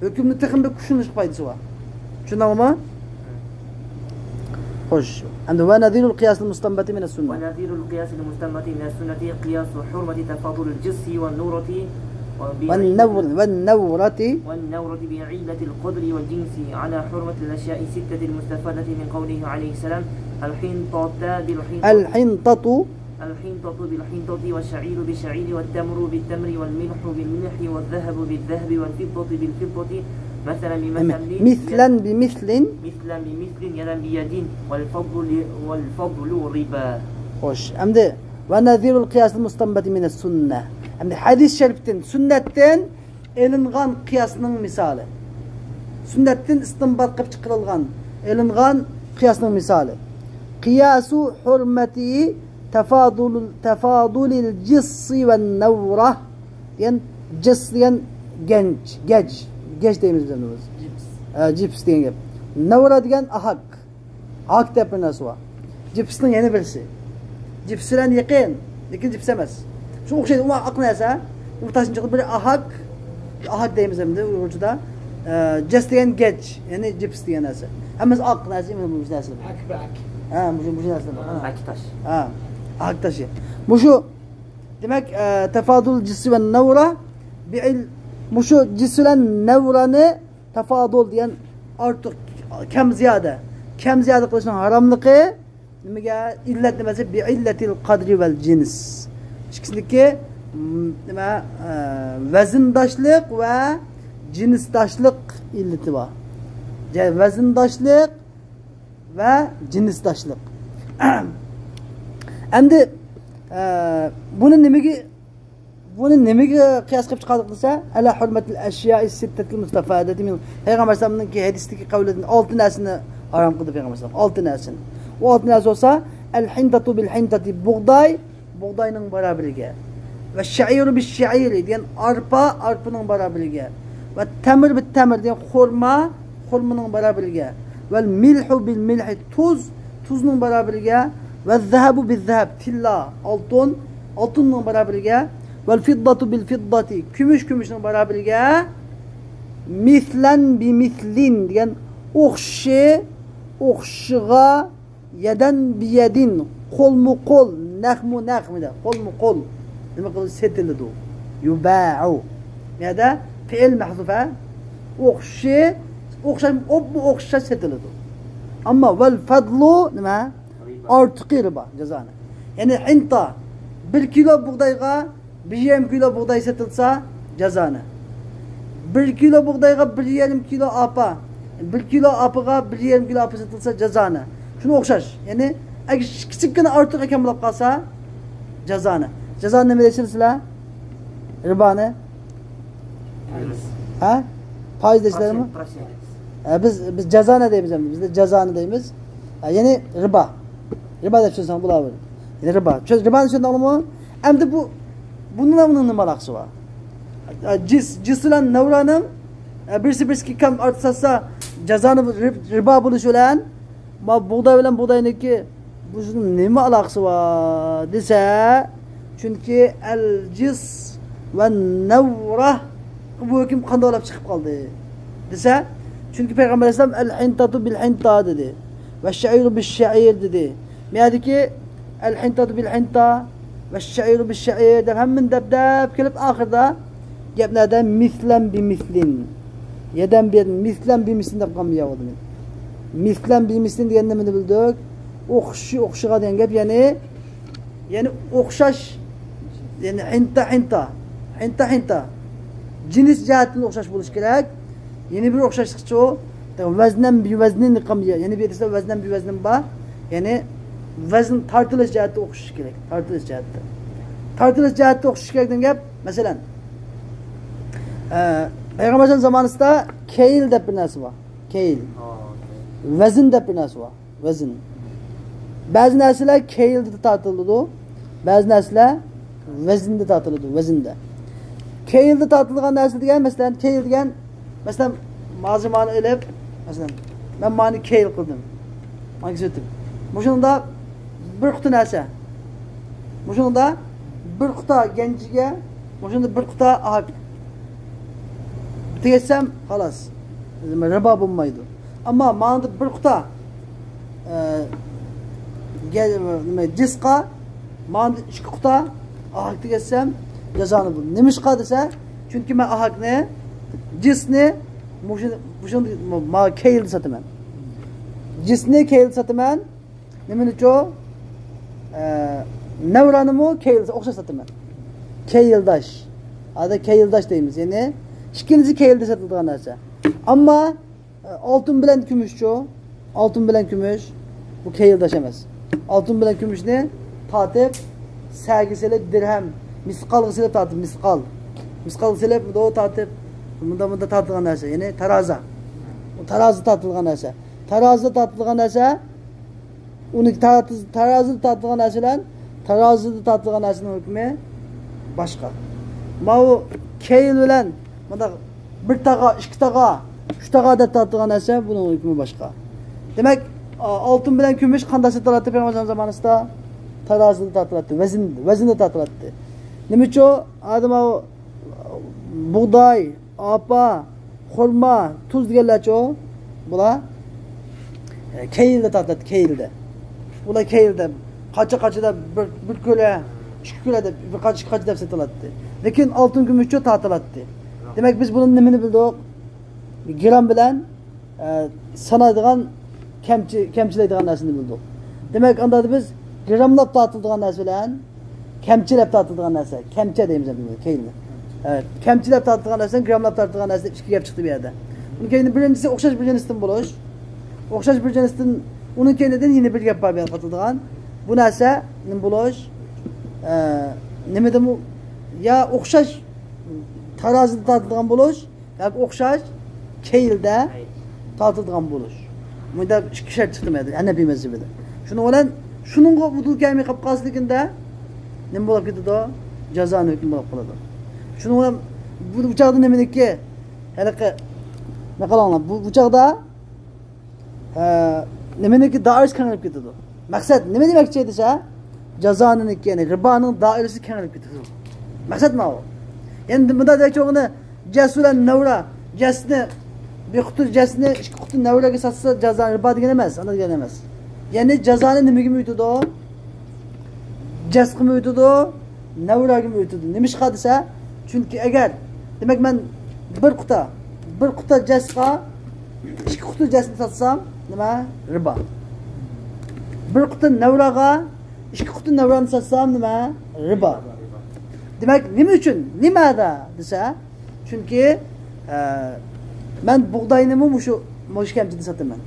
hükümlü takım bir kuşun faydası var. Şundan ama خوش عند ونظير القياس المستنبط من السنة. ونظير القياس المستنبط من السنة قياس حرمة تفاضل الجنس والنورة والنورة بعلة القدر والجنس على حرمة الأشياء الستة المستفادة من قوله عليه السلام الحنطة بالحنطة والشعير بالشعير والتمر بالتمر والملح بالملح والذهب بالذهب والفضة بالفضة مثلا بمثل يدا بيد والفضل ربا. خوش أمده ونظير القياس المستنبط من السنة أمده حديث شريفتين سنتين إلنغان قياسنın misali sünnetten istinbat qilib chiqarilgan ilingan qiyasning misali qiyasu hurmati tafadulil jissi ve nevra degan jiss degan gej deymiz biz bunu cips degan gap nevra degan ahak deb bir narsa bor cipsning yana birisi cips bilan yaqin lekin cips emas shu o'xshaydi u aql narsa u tashinchiq bir ahak deymiz endi Urduda just degan gej ya'ni cips degan narsa hammasi oq narsa mana bu narsa bu narsa aktash aktashi bu shu demak tafadul jissi ve nevra bu shu jiss bilan nevrani tafadul degan ortiq kam ziyoda qilishning haromligi nimaga illat nimasi bi illatil qadri vel jins ikkisiniki nima vazndoshlik va jinsdoshlik illati bor vazndoshlik va jinsdoshlik endi buni nimaga qiyos qilib chiqardik desa ala hurmatil ashya'i sittatil mustafadati min payg'ambar sallamning hadisdagi qavlidan 6 narsani harom qildi payg'ambar sallam 6 narsani u 6 narsa bo'lsa al hintatu bil hintati bug'doyning barobariga va shairu bis shairi degan arpaning barobariga va tamir bit tamir degan xurmaning barobariga val milhu bil milhi tuzning barobariga va zahabu bil zahab tilla oltinning barobariga val fiddatu bil fiddati kumushning barobariga mislan bi mislin degan o'xshiga yadan bi yadin qo'l nahmu nahmida qo'l nima qilib setiladi yuba'u yada fi'l mahzufa o'xshash setiladi ammo val fadlu nima ortiqi riba jazoni ya'ni hinta 1 kilo bug'doyga 1,5 kilo bug'doy setilsa jazoni 1 kilo bug'doyga 1,5 kilo apa 1 kilo apiga 1,5 kilo apa setilsa jazoni shuni o'xshash ya'ni agar kichikgina ortiq ekan bo'lib qolsa jazoni nima deysizlar riboni foiz deysizlarmi biz jazoni deymiz bizda jazoni deymiz ya'ni riba deb tushunsan bo'laveradi ya'ni riboni tushundingmi endi bundan nima aloqasi bor jiss bilan nevraning birisiga kam ortsa jazoni ribo bo'lishi bilan bug'doy bilan bug'doyniki bu nima aloqasi bor desa chunki al jiss va nevra bu hukm qanday olib chiqib qoldi desa chunki payg'ambar alayhisalom al hintatu bil hinta dedi va shairu bil shair dedi meyadiki al hintatu bil hinta va shairu bil shair deb hammin deb kelib oxirida gaplarda mislan bi mislin yadan bir mislan bi mislin deb qolmayapti mislan bi mislin degan nimani bildik o'xshiga degan gap ya'ni o'xshash ya'ni hinta jins jihatdan o'xshash bo'lishi kerak yana bir o'xshashlikchi vaznan bi vaznin qilmaydi yana bir esa vaznan bi vaznin bor ya'ni vazn tortilish jihatda o'xshashi kerak tortilish jihatda o'xshashi kerak degan gap masalan payg'ambar zamonasida keyl deb bir narsa bor keyl vazn deb bir narsa bor vazn ba'zi narsalar keylda tortiladi ba'zi narsalar vaznda tortiladi vaznda keylda tortilgan narsa degan masalan keyl degan masalan malzemani ilib masalan men mani keyl qildim mana ketib shunda bir quti narsa shunda bir quta ganjiga shunda bir quta ahak bitgazsam xolos ribo bo'lmaydi ammo mana bir quta cisqa mana ikki quta ahak desam jazoni bu. Nimishqa desa, chunki men ahakni, cisni mushu ma keyil sotaman. Cisni keyil sotaman. Nima uchun? Nevranımı keyil o'xshash sotaman. Keyildash. Ada keyildash deymiz. Ya'ni ikkinchi keyilda sotilgan narsa. Ammo oltin bilan kumushchi, oltin bilan kumush bu keyildash emas. Oltin bilan kumushni tatib, sagisilib dirham, misqalga silib tatib, misqal silib bu tatib, bunda tatilgan narsa. Ya'ni taroza. Bu tarozi tatilgan narsa. Tarozi tatilgan narsa uni tarozi tatilgan narsalar, tarozida tatilgan narsaning hukmi boshqa. Mana keyil bilan mana bir taqa, ikki taqa, uch taqa deb tatilgan narsa buning hukmi boshqa. Demak, oltin bilan kumush qanday sotiladi Payg'ambar zamonasida? Tarozida tatiladi, vaznda tatiladi. Nima uchun? Adama bug'doy, apa, xurmo, tuz deganlarcha bular keyilda tatiladi, keyilda. Bular keyilda qacha-qachada bir ko'la, ikki ko'la deb bir qacha deb sotiladi. Lekin oltin kumushcha tatiladi. Demak biz buni nimani bildik? Gram bilan sanaydigan kamchilaydigan narsani bildik. Demak unda biz gramlab tatiladigan narsa bilan kamchilab tatiladigan narsa, kamcha deymiz biz keyinda. Evet, kamchilab tatiladigan narsa, gramlab tatiladigan narsa ikki gap chiqdi bu yerda. Bunun keyinda birinchisi o'xshash bir jinsdan bo'lish. O'xshash bir jinsdan uning keyinidan yana bir gap bor bu yerda qatiladigan. Bu narsa nima bo'lish? Nimada bu ya o'xshash tarozida tatiladigan bo'lish, yoki o'xshash keyilda tatiladigan bo'lish. Bunda ikki shart chiqdi menda, Hanafiy mazhabida. Shuning bilan shuningga budul kelmay qolib qolganligida nima bo'lib ketadi? Jazoni hukm bo'lib qoladi. Shuning bilan bu uchoqda nimaniki? Haliqi naqalanglar. Bu uchoqda nimaniki doirasi kengayib ketadi. Maqsad nima demoqchi desa, jazoniniki, ya'ni riboning doirasi kengayib ketadi. Maqsad nima u? Endi bunda deyotgani jasulan navra, jasni bir quti jasni ikki quti navraga satsa jazoni ribo degan emas, ana degan emas. Ya'ni jazoni nimaga o'tadi? Jasqimi o'tadi, navraga o'tadi. Nimishqa desa, chunki agar demak men bir quta jasqa ikki quti jasni satsam, nima? Ribo. Bir quti navraga ikki quti navrani satsam nima? Ribo. Demak, nima uchun? Nimada desa, chunki men bug'doyni mushkamchida sotaman.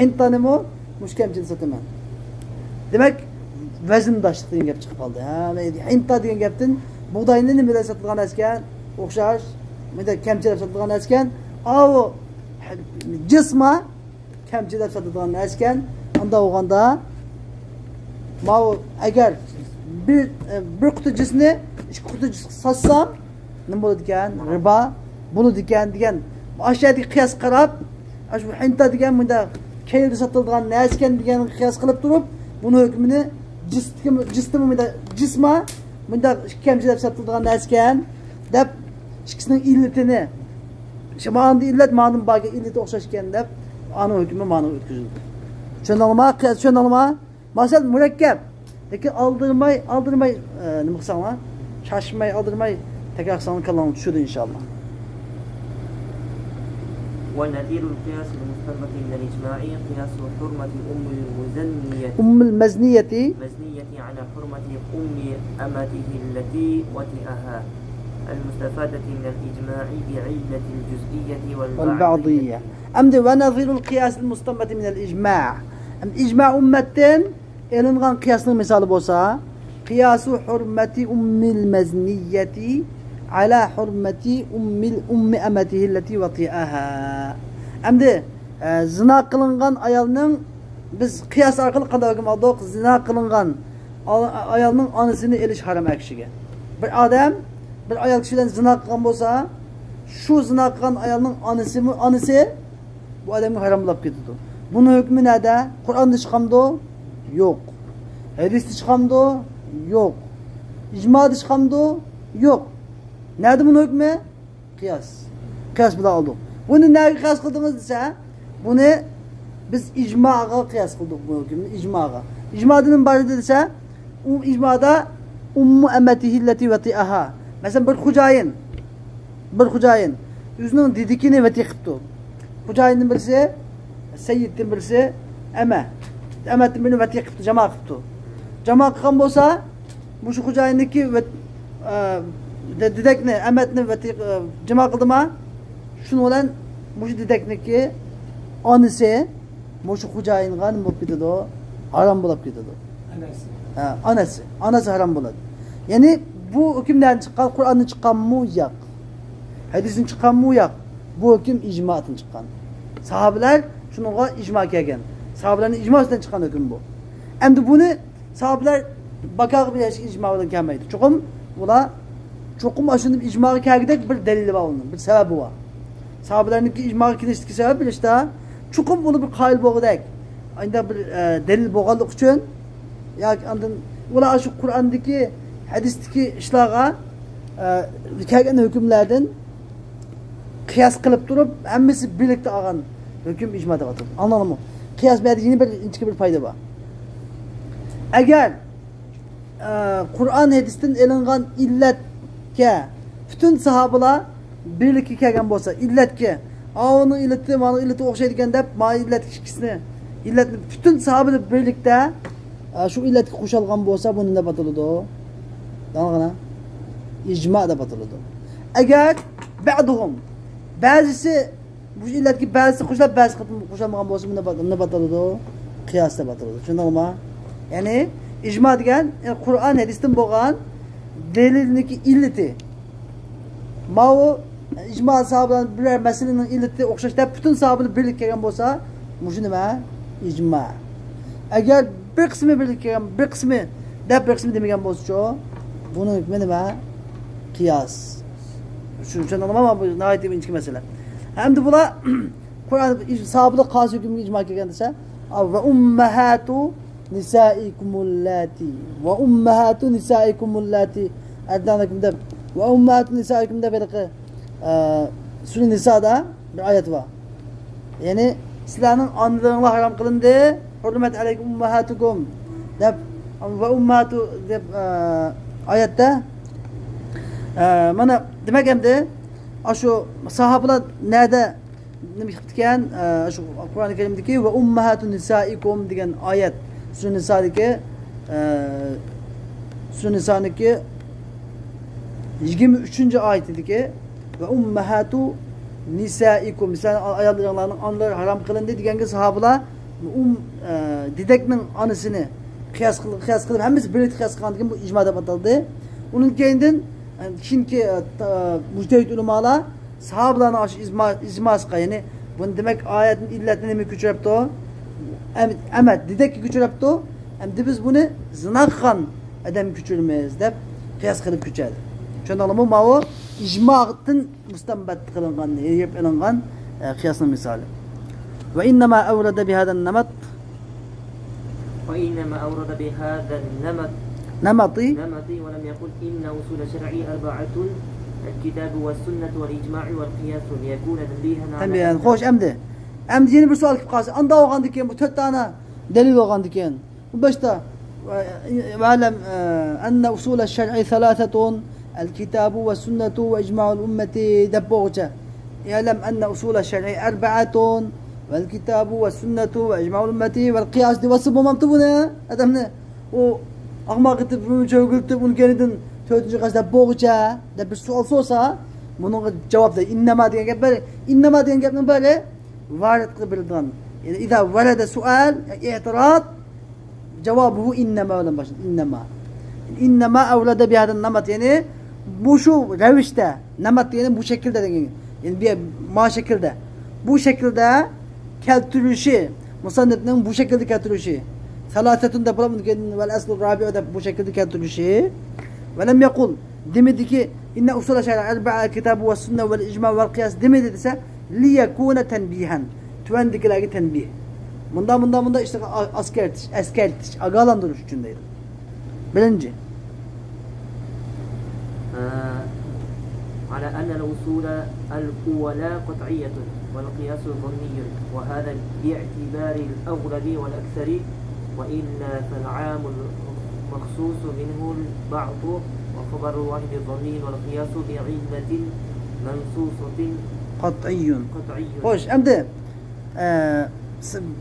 Hintani mushkamchida sotaman. Demak, vazndoshlik degan gap chiqib qoldi. Hinta degan gapdan bug'doyni nima bilan sotilgan ekan? O'xshash, bunday kamchilab sotilgan ekan. O jisma kamchilab sotilgan ekan. Unda o'g'anda mau agar bir quti jisni ikki quti satsam nima bo'ladi ekan? Ribo bo'ladi ekan degan ashaddiy qiyos qarab, shu hinta degan bunda keyilda sotilgan narsa ekan degan qiyos qilib turib, buni hukmini jisma bunda kamchilab sotilgan narsa ekan deb ikkisining illatini shimanda illat ma'lum barga illati o'xshash ekan deb ana hukmi ma'no o'tkazildi. Tushundingmi? Masal murakkab. Lekin aldırmay nima qilsanglar? Shoshmay aldırmay tekrar qilsanglar kallang tushadi inshaalloh. ونذير القياس المستنبط من الإجماع قياس حرمة المزنية على حرمة أمته التي وطئها المستفادة من الإجماع بعلة الجزئية والبعضية. أمد ونظير القياس المستنبط من الإجماع. إجماع أمتين إلنغان قياسنا مثال بوسا قياس حرمة المزنية على حرمة أمته التي وطئها. أمد zina qilıngan ayalның biz qiyas arqılı qanday hukm aldık? Zina qilıngan ayalның anısını eliş haram akşiga. Bir adam bir ayal kişiden zina qilgan bolsa, şu zina qilgan ayalның anısı bu adamı haramlab ketdi. Bunun hükmü nerede? Kur'an'da çıkamdı? Yok. Hadis'te çıkamdı? Yok. İcma'da çıkamdı? Yok. Nerede bunun hükmü? Kıyas. Kıyas bile aldık. Bunu nerede kıyas kıldınız ise bunu Biz icmaga kıyas kıldık bu hükümü. Icmaga. İcmadının barıdı dese icmada ummu emmetihi leti veti'aha. Mesela bir hucayın üzünün didikini veti kıptı. Hucayının birisi seyyidin birisi emetin birini veti kıptı. Cama kıptı. Cama kıkan bolsa bu şu hucayındaki didekni emetini veti cama kıldı mı şunu olan bu şu didekniki anısı bu şu hucayıngan bulup gidiyordu o. Haram bulup gidiyordu. Anası haram buladı. Yani bu hükümden çıkan, Kur'an'ın çıkan mu yak. Hadisin çıkan mu yak. Bu hüküm icmaatın çıkan. Sahabeler şununla icma kelgen. Sahabelerin icmasından çıkan hüküm bu. Hem bunu sahabeler bakar bir icmadan gelmeydi. Çokum aşınıp icma kelgidek bir delili var onun. Bir sebebi var. Sahabelerin icma kilistiki sebebi işte çokum bunu bir kail boğudek. Aynı bir delil boğalık için ya andın ula şu Kur'an'daki hadisteki işlağa kelgen hükümlerden kıyas kılıp durup hemmesi birlikte ağan hüküm icmada atır. Anladın mı? Kıyas bir yeni bir fayda var. Eğer Kur'an hadisten elingan illetke bütün sahabeler birlikte kelgen bolsa illetke onun illeti manı illeti okşaydıkken de ma illet ikisini illet bütün sahabeler birlikte şu illetki kuşalgan bolsa bunun da batılıdı o. Anladın? İcma da batılıdı. Eğer bazısı bu illetki bazısı kuşlar bazı kuşalmagan bolsa bunun da batılıdı o. Kıyas da batılıdı. Şunu olma. Yani icma degen Kur'an hadisten bolgan delilindeki illeti mao icma sahabelerin birer meselenin illeti okşaşta bütün sahabeler birlik kelgen bolsa bu nima? İcma. Eğer bir kısmı birlik kelgen bir kısmı demegen bolsa bunun hükmü nima? Kıyas. Şunu anlamam ama bu nihayet bir inçki mesele. Hem de bula Kur'an sahabeler kıyas hükmü icma kelgen dese ve ummahatu nisaikumulati ve ummahatu nisaikumulati erdanakumda ve ummahatu nisaikumda belki Sure Nisa'da bir ayet var. Yani silahın anılarına haram kılındı. Hürmet aleykum ummahatukum deb ve ummahatu deb ayette mana demek hem de şu sahabeler nerede demişken şu Kur'an-ı Kerim'deki ve ummahatun nisaikum diyen ayet Sure Nisa'daki 23. ayetindeki ve ummahatu nisaikum mesela ayarlarının anları haram kılındı diyen sahabeler dideknin anısını kıyas kılıp hemimiz birlikte kıyas kılındı bu icmada batıldı. Onun kendinden çünkü müctehid ulemalar sahabelerin aşı icması yani bunu demek ayetin illetini mi küçülüptü o? Evet didek ki küçülüptü o. Hem de biz bunu zınakhan edem küçülmeyiz deyip kıyas kılıp küçüldi. Çünkü anlamı mao icma'dan müstembet kılıngan, yiyip elingan kıyasın misali. Ve innema evrede bihaden nemat وإنما أورد بهذا نمطي ولم يقل إن أصول الشرع أربعة الكتاب والسنة والإجماع والقياس ليكون تنبيها خوش أمده yeni bir sual kıpkası. Anda oğan diken bu 4 tane delil oğan diken. Bu başta وعلم أن أصول الشرع ثلاثة الكتاب والسنة وإجماع الأمة دبوغة يعلم أن أصول الشرع أربعة والكتاب والسنة وإجماع الأمة والقياس دي وصفهم ممتبونه أدمنا وأغما قلت قلت ونكندن تودنج قصد دبوغة ده بالسؤال صوصا bunun cevap da innema diyen böyle innema diyen böyle varit kıbrıdan yani إذا ورد سؤال اعتراض cevabı innema olan başın innema evlede bihaden namat yani bu şu revişte namat yani bu şekilde yani bir ma şekilde bu şekilde keltürüşü musannifinin bu şekilde keltürüşü salasetun da bulamın kendini vel aslu rabi'u da bu şekilde keltürüşü ve lem yakul demedi ki inne usul şer'a erba'a kitabu ve sünne vel icma vel kıyas demedi ise li yekune tenbihan tüvendikileri tenbih bunda işte askertiş agalandırış içindeydi. Birinci. على أن الأصول الأولى قطعية والقياس ظني وهذا باعتبار الأغلب والأكثر وإلا فالعام المخصوص منه البعض وخبر الواحد ظني والقياس بعلة منصوصة قطعي. قطعي. خوش أمدي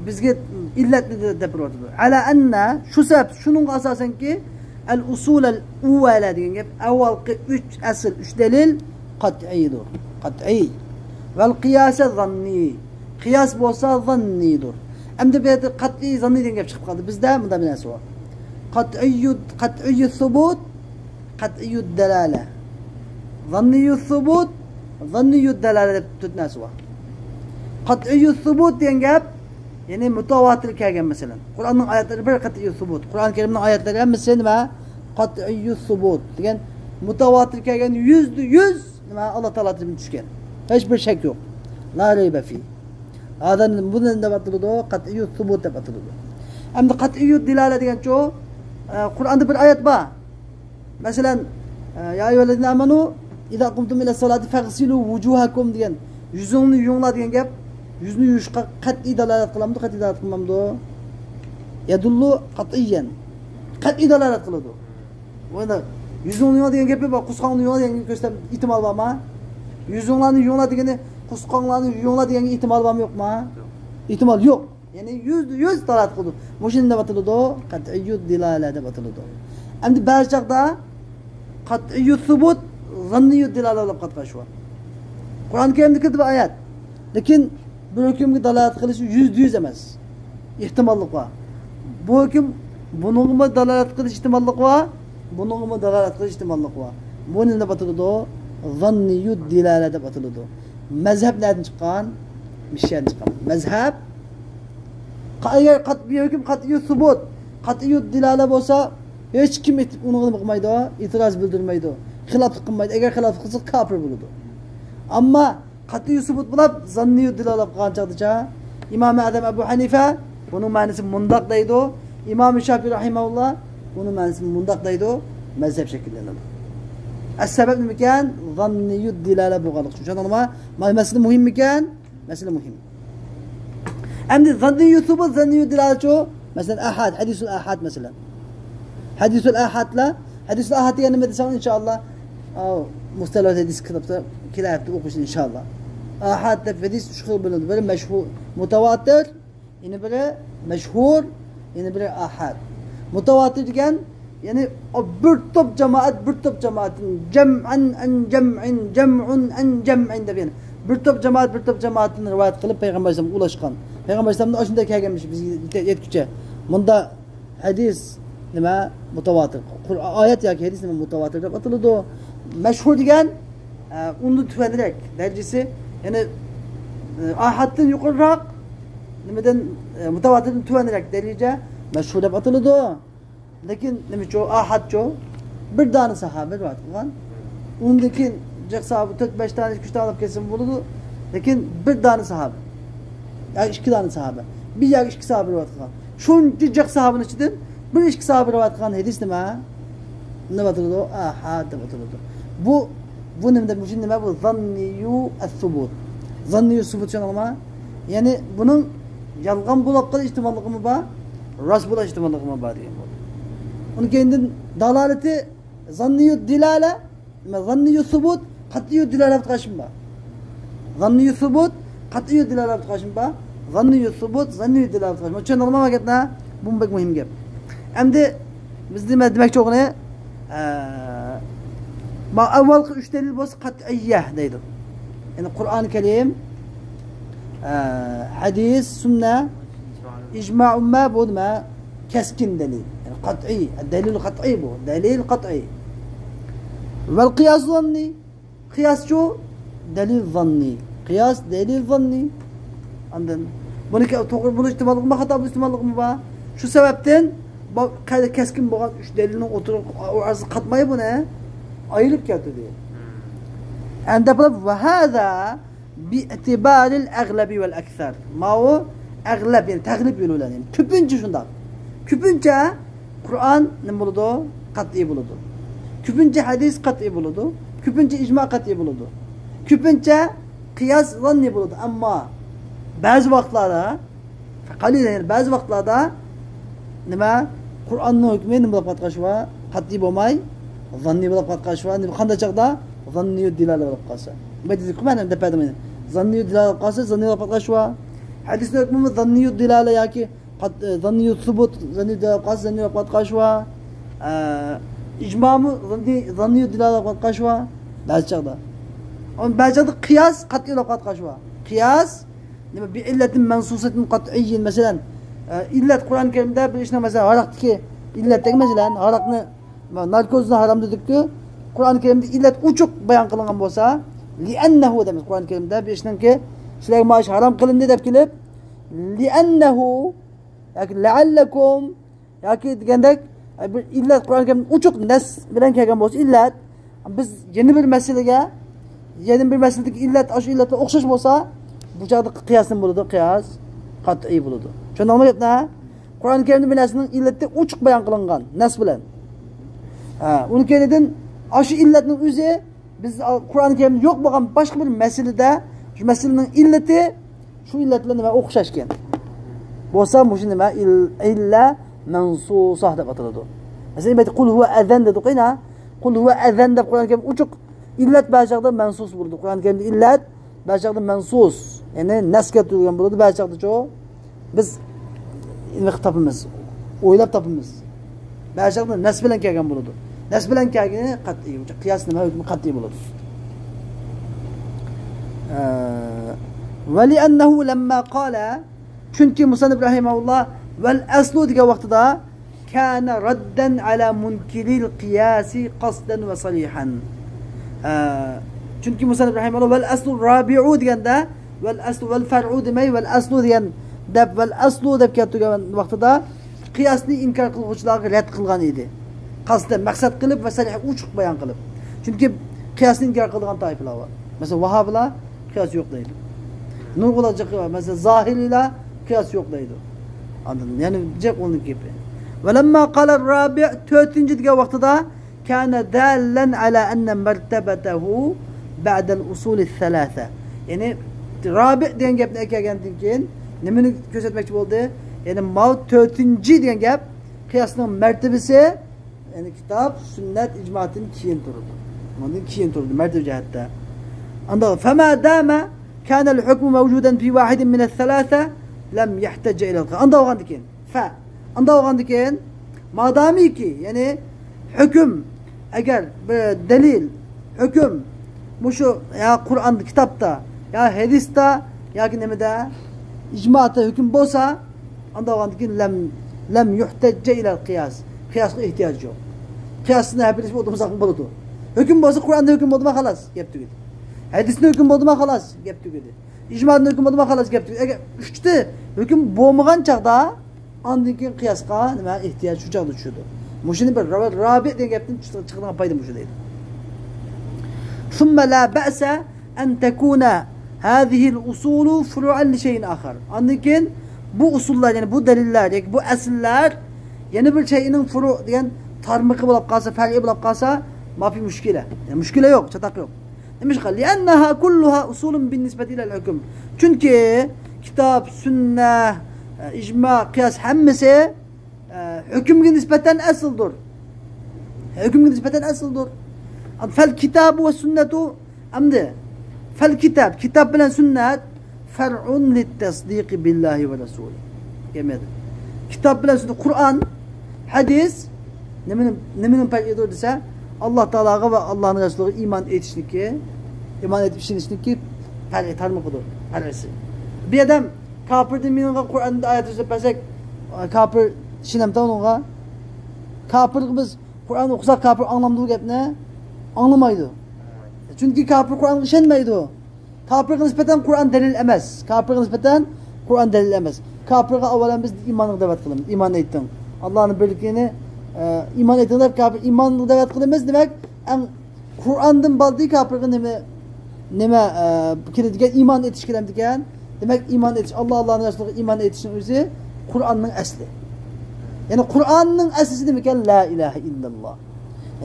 bizga illatni deb turibdi. Ala anna shu sabab shuning asosanki al usul al uvvala degan gap avvalgi 3 asl 3 dalil qat'iydir. Qat'iy. Val qiyas zanni. Qiyas bo'lsa zannidir. Endi bu yerda qat'iy zanni degan gap chiqib qoldi. Bizda bunda bir narsa bor. Qat'iy subut, qat'iy dalala. Zanni subut, zanni dalala deb to'rt narsa bor. Qat'iy subut degan gap yani mutavatir kelgan masalan. Qur'onning oyatlari bir qat'iy subut. Qur'on Karimning oyatlari hammasi nima? Qat'iy subut degan mutavatir kelgan 100% nima Alloh taolo tarifidan tushgan. Hech bir shak yo'q. La rayba fi. Hadan bundan deb atiladi, qat'iy subut deb atiladi. Endi qat'iy dilala degancho Qur'onda bir oyat bor. Masalan, ya ayyuhallazina amanu idza qumtum ila salati faghsilu wujuhakum degan yuzingni yuvinglar degan gap yüzünü yuvishga qat'iy dalolat qilamdi, qat'iy dalolat qilmamdi. Yadullu qat'iyan. Qat'iy dalolat qiladi. Bunda yuzingni yuving degan gapi bor, qusqongni yuving degan ko'rsam ihtimol bormi? Yuzinglarni yuvinglar degani qusqonglarni yuvinglar degan ihtimol bormi yo'qmi? Ihtimol yo'q. Ya'ni 100% dalolat qildi. Mushunda atiladi, qat'iy dalolat deb atiladi. Endi ba'zi chaqda qat'iy subut, zanni dalolat bo'lib qatnashib. Qur'on Karimdagi bir oyat. Lekin bu hukmga dalolat qilishi 100% emas. Ehtimollik bor. Bu hukm buningga dalolat qilish ehtimollik bor, buningga dalolat qilish ehtimollik bor. Buni nima deb ataladi? Zanniyud dilala deb ataladi. Mazhablardan chiqqan, mishyan chiqqan. Mazhab agar qat'iy hukm qat'iy subut, qat'iy dilala bo'lsa, hech kim uni qilmaydi, e'tiroz bildirmaydi, xiloflik qilmaydi. Agar xiloflik qilsa kofir bo'ladi. Ammo qat'iy subut bo'lib zanniy dilolat qilgan chaqda Imom Azam Abu Hanifa buning ma'nosi mundoq deydi, Imom Shofiy rahimahulloh buning ma'nosi mundoq deydi, mazhab shakllanadi. As-sabab nima ekan? Zanniy dilolat bo'lganligi uchun. Nima? Masala muhim ekan? Masala muhim. Endi zanniy subut, zanniy dilolatchi, masalan ahad, hadisul ahad masalan. Hadisul ahadla, hadisul ahad degan nima desam inshaalloh, mustalah hadis kitobda kelayapti o'qish inshaalloh. Ahad deb hadis uch xil bo'ladi. Biri mashhur, mutawatir, yana biri mashhur, yana biri ahad. Mutawatir degan, ya'ni bir top jamoatning jam'an an jam'in jam'un an jam'in deb yani bir top jamoatni rivoyat qilib payg'ambar sollallohu alayhi vasallam ulashgan. Payg'ambar sollallohu alayhi vasallam shunday kelganmish bizga yetguncha. Bunda hadis nima mutawatir. Oyat yoki hadis nima mutawatir deb ataladi. Mashhur degan uni tuvanrak darajasi yani ahaddan yuqoriroq nimadan mutawatirdan tuvanrak daraja mashhur deb ataladi. Lekin nima uchun ahadcho bir dona sahoba rivoyat qilgan. Undan keyin jiq sahoba 4-5 dona 3 dona olib kelsa bo'ladi. Lekin bir dona sahoba yoki 2 dona sahoba, bir yoki 2 sahoba rivoyat qilgan. Shuncha jiq sahobaning ichidan bir 2 sahoba rivoyat qilgan hadis nima ataladi? Ahad deb ataladi. Bu nima bu zanniyu as-subut. Zanniyu subut nima? Ya'ni buning yolg'on bo'lib qolish ehtimolligimi bor, rost bo'lish ehtimolligimi bor degan bo'ldi. Uni keyindan dalolati zanniyu dilala, zanniyu subut, qat'iy dilolat qilishim bor. Zanniyu subut, qat'iy dilolat qilishim bor. Zanniyu subut, zanniyu dilolat qilishim. O'sha nima gapna? Bu bek muhim gap. Endi biz nima demoqchi o'g'ni? Ma avvalgi 3 dalil bo'lsa qat'iyyah deydi. Ya'ni Qur'on Karim, hadis, sunna, ijma' umma bu nima? Keskin dalil. Yani qat'iy, dalil qat'iy bu, dalil qat'iy. Vel qiyas zanni, qiyas şu dalil zanni. Qiyas dalil zanni. Ondan buniki to'g'ri bo'lish ehtimolligimi, xato bo'lish ehtimolligimi bor. Shu sababdan bu keskin bo'lgan 3 dalilning o'tirib orasi qatmay buni ayırıp geldi diyor. Anda ve hâzâ bi'tibaril aglabi vel ekser. Ma o aglab yani taglib yolulan yani. Küpünce şundan. Küpünce Kur'an ne buludu? Kat'i buludu. Küpünce hadis qat'i buludu. Küpünce icma qat'i buludu. Küpünce qiyas zanni buludu. Ama bazı vaqtlarda qalilan bazı vaqtlarda nima Qur'onning hukmi nima bo'lib qatqashwa qat'i bo'lmay zanni bo'lib qatqashwa qanday chaqda zanni dilala bo'lib qolsa. Ba'zi qumana depadimi zanni dilala qolsa zanni bo'lib qatqashwa hadisning hukmi zanni dilala yoki zanni subut zanni dilala qolsa zanni bo'lib qatqashwa icmamı zanni dilala bo'lib qatqashwa ba'zi chaqda. On ba'zi chaqda qiyas qat'i bo'lib qatqashwa. Qiyas nima bi illatin mansusatin qat'iyyin masalan illat Qur'on-i Karimda bir ishni masalan haraqdagi illatdagi masalan haraqni narkozni harom dedik-ku Qur'on-i Karimda illat uchuq bayon qilingan bo'lsa li'annahu deymiz Qur'on-i Karimda bir ishninki sizlarga mana shu harom qilindi deb kelib li'annahu yoki la'allakum yoki degandek bir illat Qur'on-i Karimda uchuq nas bilan kelgan bo'lsa illat biz yana bir masalaga yana bir masaladagi illat shu illatga o'xshash bo'lsa bu joyda qiyas nima bo'ladi? Qiyas qat'iy bo'ladi. Shunda olmayapti. Qur'on-i Karimning binasining illati uchuq bayon qilingan nas bilan. Uni keyindan shu illatning o'zi biz Qur'on-i Karimda yo'q bo'lgan boshqa bir masalada shu masalaning illati shu illat bilan nima o'xshashgan. Bo'lsa, shu nima illa mansusah deb ataladi. Masalan, aytib qul huwa azan dedi qo'yna. Qul huwa azan deb Qur'on-i Karim uchuq illat ba'zida mansus bo'ladi. Qur'on-i Karimda illat ba'zida mansus, ya'ni nasga turgan bo'ladi ba'zida biz nima topamiz, o'ylab topamiz. Ba'zida nas bilan kelgan bo'ladi. Nas bilan kelgani qat'iy, qiyas nima hukmi qat'iy bo'ladi. Va li'annahu lamma qala chunki musannif rahimahulloh val aslu degan vaqtida kana raddan ala munkiril qiyasi qasdan va salihan. Chunki musannif rahimahulloh val aslu rabi'u deganda val aslu val far'u demay val aslu degan deb val aslu deb keltirgan vaqtida qiyosni inkor qiluvchilarga rad qilgan edi. Qasdan maqsad qilib va salih uchuq bayon qilib. Chunki qiyosni inkor qilgan toifalar bor. Masalan, Vahoblar qiyos yo'q deydi. Nurg'ular masalan Zohiriylar qiyos yo'q deydi. Anladın? Yani cep onun gibi. Ve lemma qala ar-rabi' 4. degan vaqtida kana dallan ala anna martabatehu ba'da al-usul ath-thalatha. Yani rabi' degan gapni aytgandan keyin nimani ko'rsatmoqchi bo'ldi? Yani maut 4. degan gap qiyosning martabasi yani kitob, sunnat, ijmo'dan keyin turdi. Bundan keyin turdi martaba jihatda. Anda fama dama kana al-hukm mawjudan fi wahid min ath-thalatha lam yahtaj ila al-qiyas. Anda olgandan keyin fa anda olgandan keyin madamiki yani hukm agar bir dalil hukm mushu ya Qur'onda kitobda ya hadisda yoki nimada ijmo'da hukm bo'lsa anda olgandan keyin lam yuhtaj ila al-qiyas. Qiyosga ehtiyoj yo'q. Qiyosni habilish o'timiz bo'ladi. Hukm bo'lsa Qur'onda hukm bo'ldimi xolos gap tugadi. Hadisda hukm bo'ldimi xolos gap tugadi. İcmadan hüküm olma xalas gap. Eğer üçte hüküm bo'lmagan chaqda ondan keyin qiyosga nima ehtiyoj shu chaqda tushadi. Mushuni bir rabi degan gapdan chiqadigan foyda mushu deydi. Thumma la ba'sa an takuna hadhihi al-usul furu'an li shay'in akhar. Ondan keyin bu usullar yani bu dalillar yoki bu asllar yana bir şeyinin furu degan tarmiqi bo'lib qolsa, far'i bo'lib qolsa, mafi mushkila. Yani mushkila yo'q, chataq yo'q. Demiş ki لأنها كلها أصول بالنسبة إلى الحكم. Çünkü kitap, sünnet, icma, kıyas hemmisi hükümge nispeten asıldır. Hükümge nispeten asıldır. Fel kitabu ve sünnetu amde. Fel kitap bilen sünnet fer'un litasdiki billahi ve Resulü. Gemedi. Kitap bilen sünnet, Kur'an, hadis neminin paylaşıyor dese Allah Teala'ga ve Allah'ın Resulü'ne iman etişniki, iman etişniki tarmıqıdır, parası. Bir adam kafirdir, minunğa Kur'an'da ayet-i söylesek, kafir şinemten onunğa, kafir biz Kur'an okusak kafir anlamdığı gap ne? Anlamaydı. Çünkü kafir Kur'an'ı işenmeydi o. Kafir'e nispeten Kur'an delil emez. Kafir'e nispeten Kur'an delil emez. Kafir'e avvalen biz imanı davet kılımız, iman ettin. Allah'ın birlikliğini iman ettiğinde kafir imanı davet kılımız demek Kur'an'dan baldığı kafir'e neme kiredigen iman etişkilen diken demek iman etiş Allah'ın Resulü'ne iman etişin özü Kur'an'ın asli. Yani Kur'an'ın asli demek la ilahe illallah.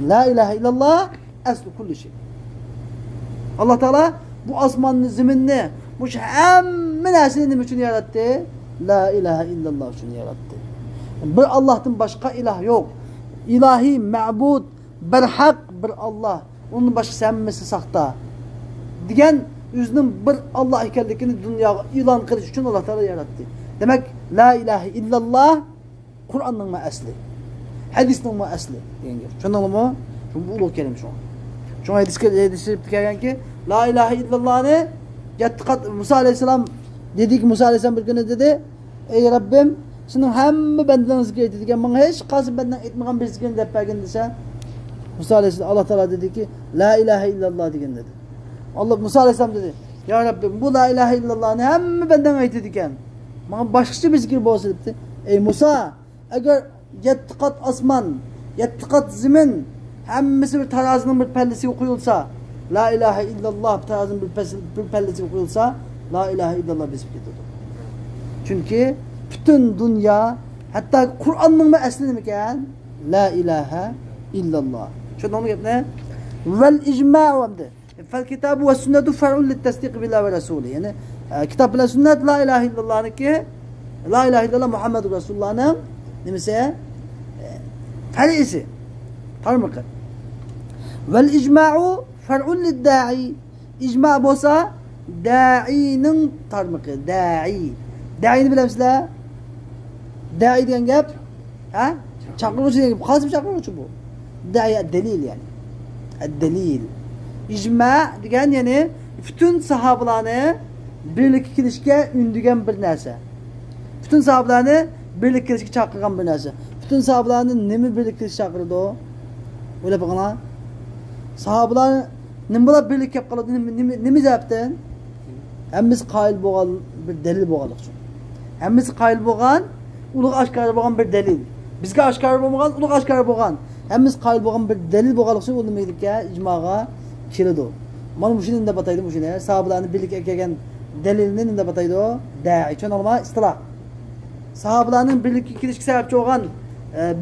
La ilahe illallah aslu kulli şey. Allah Teala bu asmanını, ziminni, bu hamma narsani nima uchun yaratdi? La ilahe illallah uchun yaratdi. Bir Allah'tan başka ilah yok. İlahi, ma'bud, bir haq, bir Allah. Onun başka hammasi saxta. Degan o'zining bir Allah ekanligini dunyoga e'lon qilish uchun Alloh taolo yaratdi. Demak, la ilahe illallah Qur'onning asli. Hadisning asli degan gap. Tushundingmi? Bu ulug' kelma shu. Shu hadisga kelganki, la ilahe illallahni yattiqat Musa alayhisalom dedik, Musa alayhisalom bir kuni dedi, ey Rabbim, sening hamma bandalaringizga aytadigan, menga hech qaysi bandan aytmagan birisiga deb bergin desa, Musa alayhisalom Allah taolo dediki, la ilahe illallah degan dedi. Allah Musa alayhisalom dedi, ya Rabbim, bu la ilahe illallahni hamma bandan aytadigan. Menga boshqacha bir zikr bo'lsa debdi. Ey Musa, agar 7 qat osmon, 7 qat zimin hammasi bir tarozining bir pallasiga qo'yilsa, la ilahe illallah tarozining bir pallasiga qo'yilsa, la ilahe illallah besib ketadi. Chunki bütün dünya, hatta Kur'an'ın mı asli nima ekan? La ilahe illallah. Tushundingmi gapni? Vel icma'u hamdi. Fal kitabu ve sünnetu far'un lit-tasdiq billahi ve rasuli. Yani kitap bilan sünnet la ilahe illallah'niki, la ilahe illallah Muhammedur Resulullah'ның nimasi? Farisi. Tarmaqı. Vel icma'u far'un lid-da'i. İcma bo'lsa da'ining tarmaqı. Da'i. Da'ini bilamsizlar? Da'i degan gap, ha? Chaqiruvchi degan gap, qaysi chaqiruvchi bu? Da'i ad-dalil yani. Ad-dalil. İcma degan yani bütün sahabalarni birlikka kelishga undigan bir narsa. Bütün sahabalarni birlikka kelishga chaqirgan bir narsa. Bütün sahabalarni nima birlikka kelishga chaqirdi o? O'ylab boqinglar. Sahabalar nima bo'lib birlikka kelib qoladi? Nima sababdan? Hammamiz qoyil bo'lgan bir dalil bo'lganlik uchun. Hammamiz qoyil bo'lgan, ulug' oshkor bo'lgan bir dalil. Bizga oshkor bo'lmagan, ulug' oshkor bo'lgan. Hammamiz qoyil bo'lgan bir dalil bo'lganlik uchun u nimaga ijmoga keladi. Mana shuni deb ataydi, bu shuni. Sahabalarni birlikka kelgan dalilni deb ataydi o. Da'i. Tushunarmi? Istiloh. Sahabalarning birlikka kelishga sababchi bo'lgan,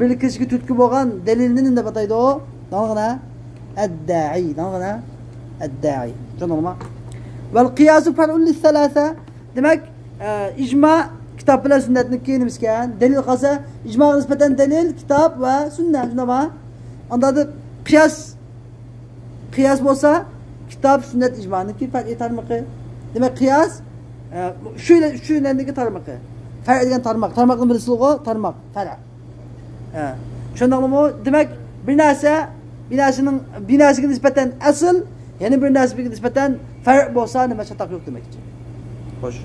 birlikka kelishga turtki bo'lgan dalilni deb ataydi o. Nima? Ad-da'i. Nima? Ad-da'i. Tushunarmi? Vel qiyasu far'un lis-salasa. Demek icma kitap bilan sünnetniki nima ekan? Dalil qolsa, icmoga nisbatan dalil kitap va sunnat. Shundaymi? Unda qiyas bo'lsa, kitap, sunnat, icmoniki farqi tarmoqi. Demak, qiyas shu nendagi tarmoqi. Farq degan tarmoq. Tarmoqning birisi logo, tarmoq, farq. Shundaymi? Demak, bir narsaga nisbatan asl, ya'ni bir narsaga nisbatan farq bo'lsa, nima chataq yo'q demakchi. Xo'sh.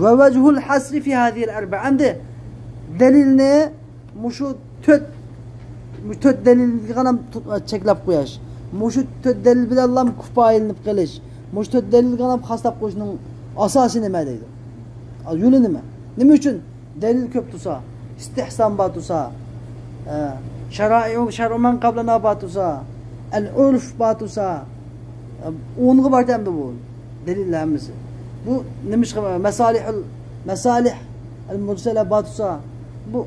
Ve vechul hasri fi hadhihi al-arba'a. Endi dalilni mushu 4 dalilga ham cheklab qo'yish. Mushu 4 dalil bilan ham kifoyalanib qilish. Mushu 4 dalilga ham xaslab qo'yishning asosi nima deydi? Yo'li nima? Nima uchun dalil ko'p tursa, istihson bor tursa, shar'u man qablana bor tursa, al-urf bor tursa, o'nga bortamdi bu dalillarimiz. Bu nimishqa masalih al-mursala bor tursa, bu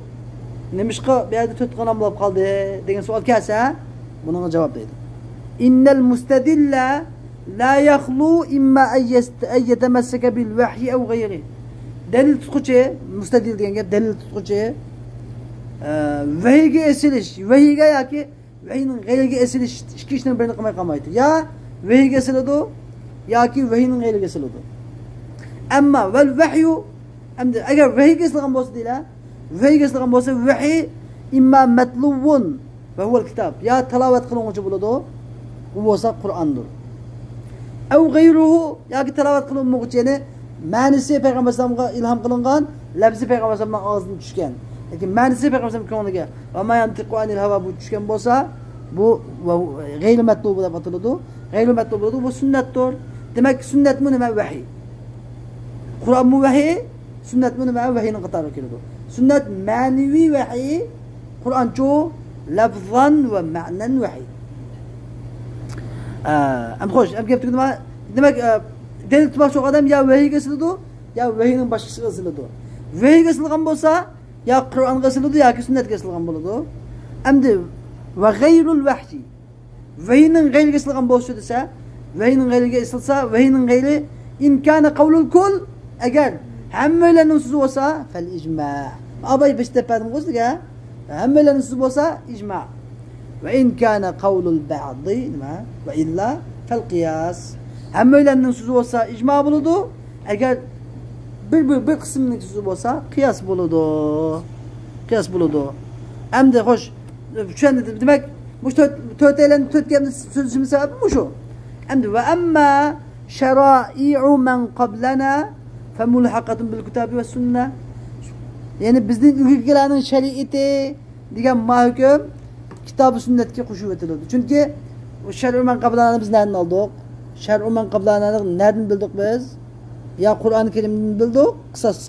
nimishqa bu yerda 4 qanam bo'lib qoldi degan savol kelsa, bunga javob deydi. Innal mustadilla la yakhlu imma ayyatamassaka bil wahyi aw ghayri. Dalil tutquchi, mustadil degan gap dalil tutquchi vahiyga esilish, vahiyga yoki vahiyning g'ayriga esilish ikki ishni birini qilmay qolmaydi. Ya vahiyga esiladi yoki vahiyning g'ayriga esiladi. Ammo val vahyu endi agar vahiyga esilgan bo'lsa deylar, vahiyga esilgan bo'lsa vahiy imma matlubun va huwa al-kitob. Ya tilovat qilinuvchi bo'ladi, u bo'lsa Qur'ondir. Aw ghayruhu yoki tilovat qilinmovchi, ya'ni ma'nisi payg'ambar sollallohu alayhi vasallamga ilhom qilingan, lafzi payg'ambar sollallohu alayhi vasallamning og'zidan tushgan. Lekin ma'nisi payg'ambar sollallohu alayhi vasallamning ko'ngliga va ma yantiqu anil hawa bu tushgan bo'lsa, bu g'ayri matlub deb ataladi. G'ayri matlub bo'ladi, bu sunnatdir. Demak, sunnat bu nima? Vahiy. Qur'on bu vahiy, sunnat bu nima? Vahiyning qatoriga keladi. Sunnat ma'naviy vahiy, Qur'onchu lafzan va ma'nan vahiy. Am xo'sh, am gapni nima? Demak, delil tutmoqchi odam ya vahiyga siladi, ya vahiyning boshqasiga siladi. Vahiyga silgan bo'lsa, Ya Kur'an kesildi ya ki sünnet kesilgan buludu. Hem de ve gayrul vahyi. Vehinin gayri kesilgan bolsa dese, vehinin gayri kesilsa, vehinin gayri imkanı kavlul kul eğer hemmelerinin sözü olsa fel icma. Abay beş tepedim kızdı ya. Hemmelerinin sözü olsa icma. Ve in kana kavlul ba'di ve illa fel kıyas. Hemmelerinin sözü olsa icma buludu. Eğer bir kısmının sözü olsa kıyas buludu. Kıyas buludu. Hem de hoş şu an demek bu tötelerin tötkemin sözümün sebebi bu şu. Hem de ve emma şerai'u men qablana femulhaqatun bil kitabi ve sünne. Yani bizning ilgilenen şeriati degan mahkum kitab-ı sünnetga qo'shib etiladi. Çünkü şer'u men qablanani biz nereden aldık? Şer'u men qablanani nereden bildik biz? Ya Kur'an-ı Kerim'den bildik,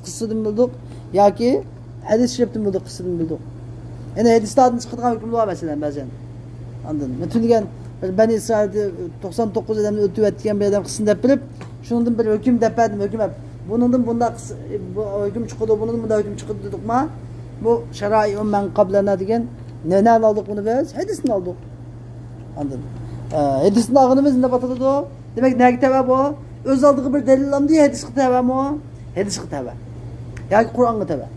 kıssadan bildik, ya ki hadis-i şeriften bildik, kıssadan bildik. Yani hadislerden çıkıdığan hükümlü var mesela bazen. Anladın mı? Tülgen ben İsrail'de 99 adamın ötüp ettiğim bir adam kısım dep bilip şunun bir hüküm depedim, hüküm hep. Bunun bunda hüküm çıkıdı, bunun bunda hüküm çıkıdı dedik ma. Bu şerai men qablana degen ne aldık bunu biz? Hadisini aldık. Anladın mı? Hadisini ağınımız ne batıldı o? Demek ne kitaba bu? Öz aldığı bir delil alındı ya hadis kitaba mı? Hadis kitaba. Yani Kur'an kitaba.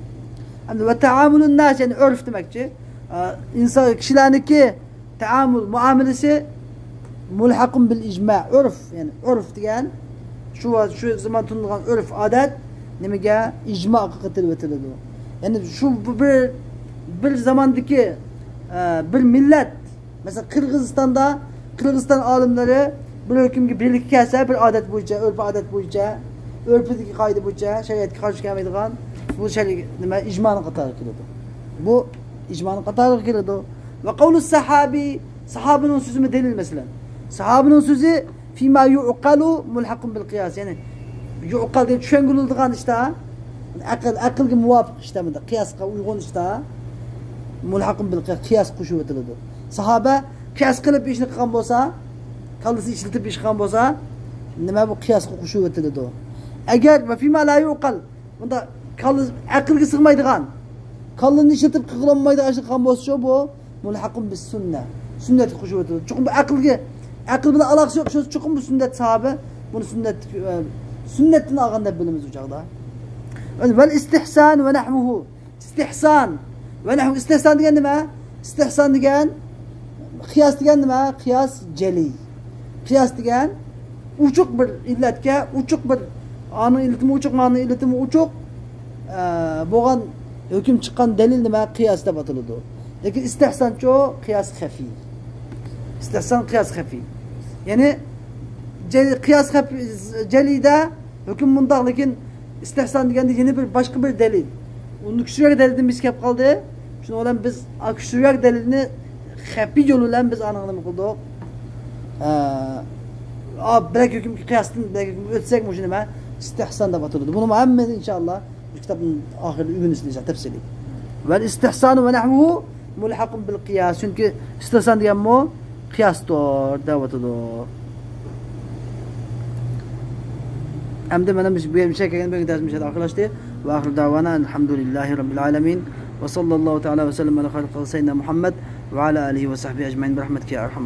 Ve taamülün nas yani örf demekçi. İnsan kişilerdeki taamül muamelesi mulhakun bil icma. Örf yani örf diyen şu zaman tutulan örf adet nemege icma akıkıtır vetildi. Yani şu bir zamandaki bir millet mesela Kırgızistan alimleri bir hüküm gibi birlik kelse bir adet boyunca, örf adet boyunca, örfdeki kaydı boyunca şeriatga karşı gelmeydigan bu şey nima icmanın qatarı keladi. Bu icmanın qatarı keladi. Ve kavlu sahabi sahabının sözü mü delil mesela. Sahabının sözü fima yuqalu mulhaqun bil qiyas. Yani yuqal diye düşünüldiğin işte akılga muvafık işte mi kıyasga uygun işte mulhaqun bil qiyas qo'shib etiladi. Sahabe qiyas qilib ishni qilgan bo'lsa, kallasi ishlatib ish qilgan bo'lsa, nima bu qiyasga qo'shib etiladi. Agar va fima la yuqal bunda kallı akılga sig'maydigan, kallini ishlatib qilolmaydigan ish qilgan bo'lsa bu mulhaqun bis sunna. Sunnatga qo'shib etiladi. Chunki bu aql bilan aloqasi yo'q. Chunki bu sunnat sahabe buni sunnatdan olgan deb bilamiz u chaqda. Vel istihsan ve nahmuhu. İstihsan ve nahmu istihsan degan nima? İstihsan degan qiyas degan nima? Qiyas jeli. Qiyas degan uchuq bir illatga, uchuq bir ani illatimi uchuq, ma'ni illatimi uchuq bo'lgan hukm chiqqan dalil nima? Qiyas deb ataladi. Lekin istihsancho qiyas xafi. İstihsan qiyas xafi. Yani qiyas jelida hukm mundaq lekin istihsan deganda yeni bir başka bir delil. Onun küçük delilden biz kep kaldı. Şunu olan biz küçük delilini xafi yoluyla biz anlamak oldu. Bırak hüküm kıyasın bırak hüküm ötsek mi şimdi ben istihsan da batırdı. Bunu Muhammed inşallah bu kitabın ahirli ünlüsünü tefsiri. Ve istihsanu ve nahvuhu mulhaqun bil qiyas. Çünkü istihsan diyen mu qiyastor davatıdır. Hem de benim bir şey kelime bir dersmişler arkadaşlar. Ve ahir davana elhamdülillahi rabbil alamin. Ve sallallahu teala ve sellem ala halqi seyyidina Muhammed ve ala alihi ve sahbihi ecmaîn bi rahmetike ya erhamer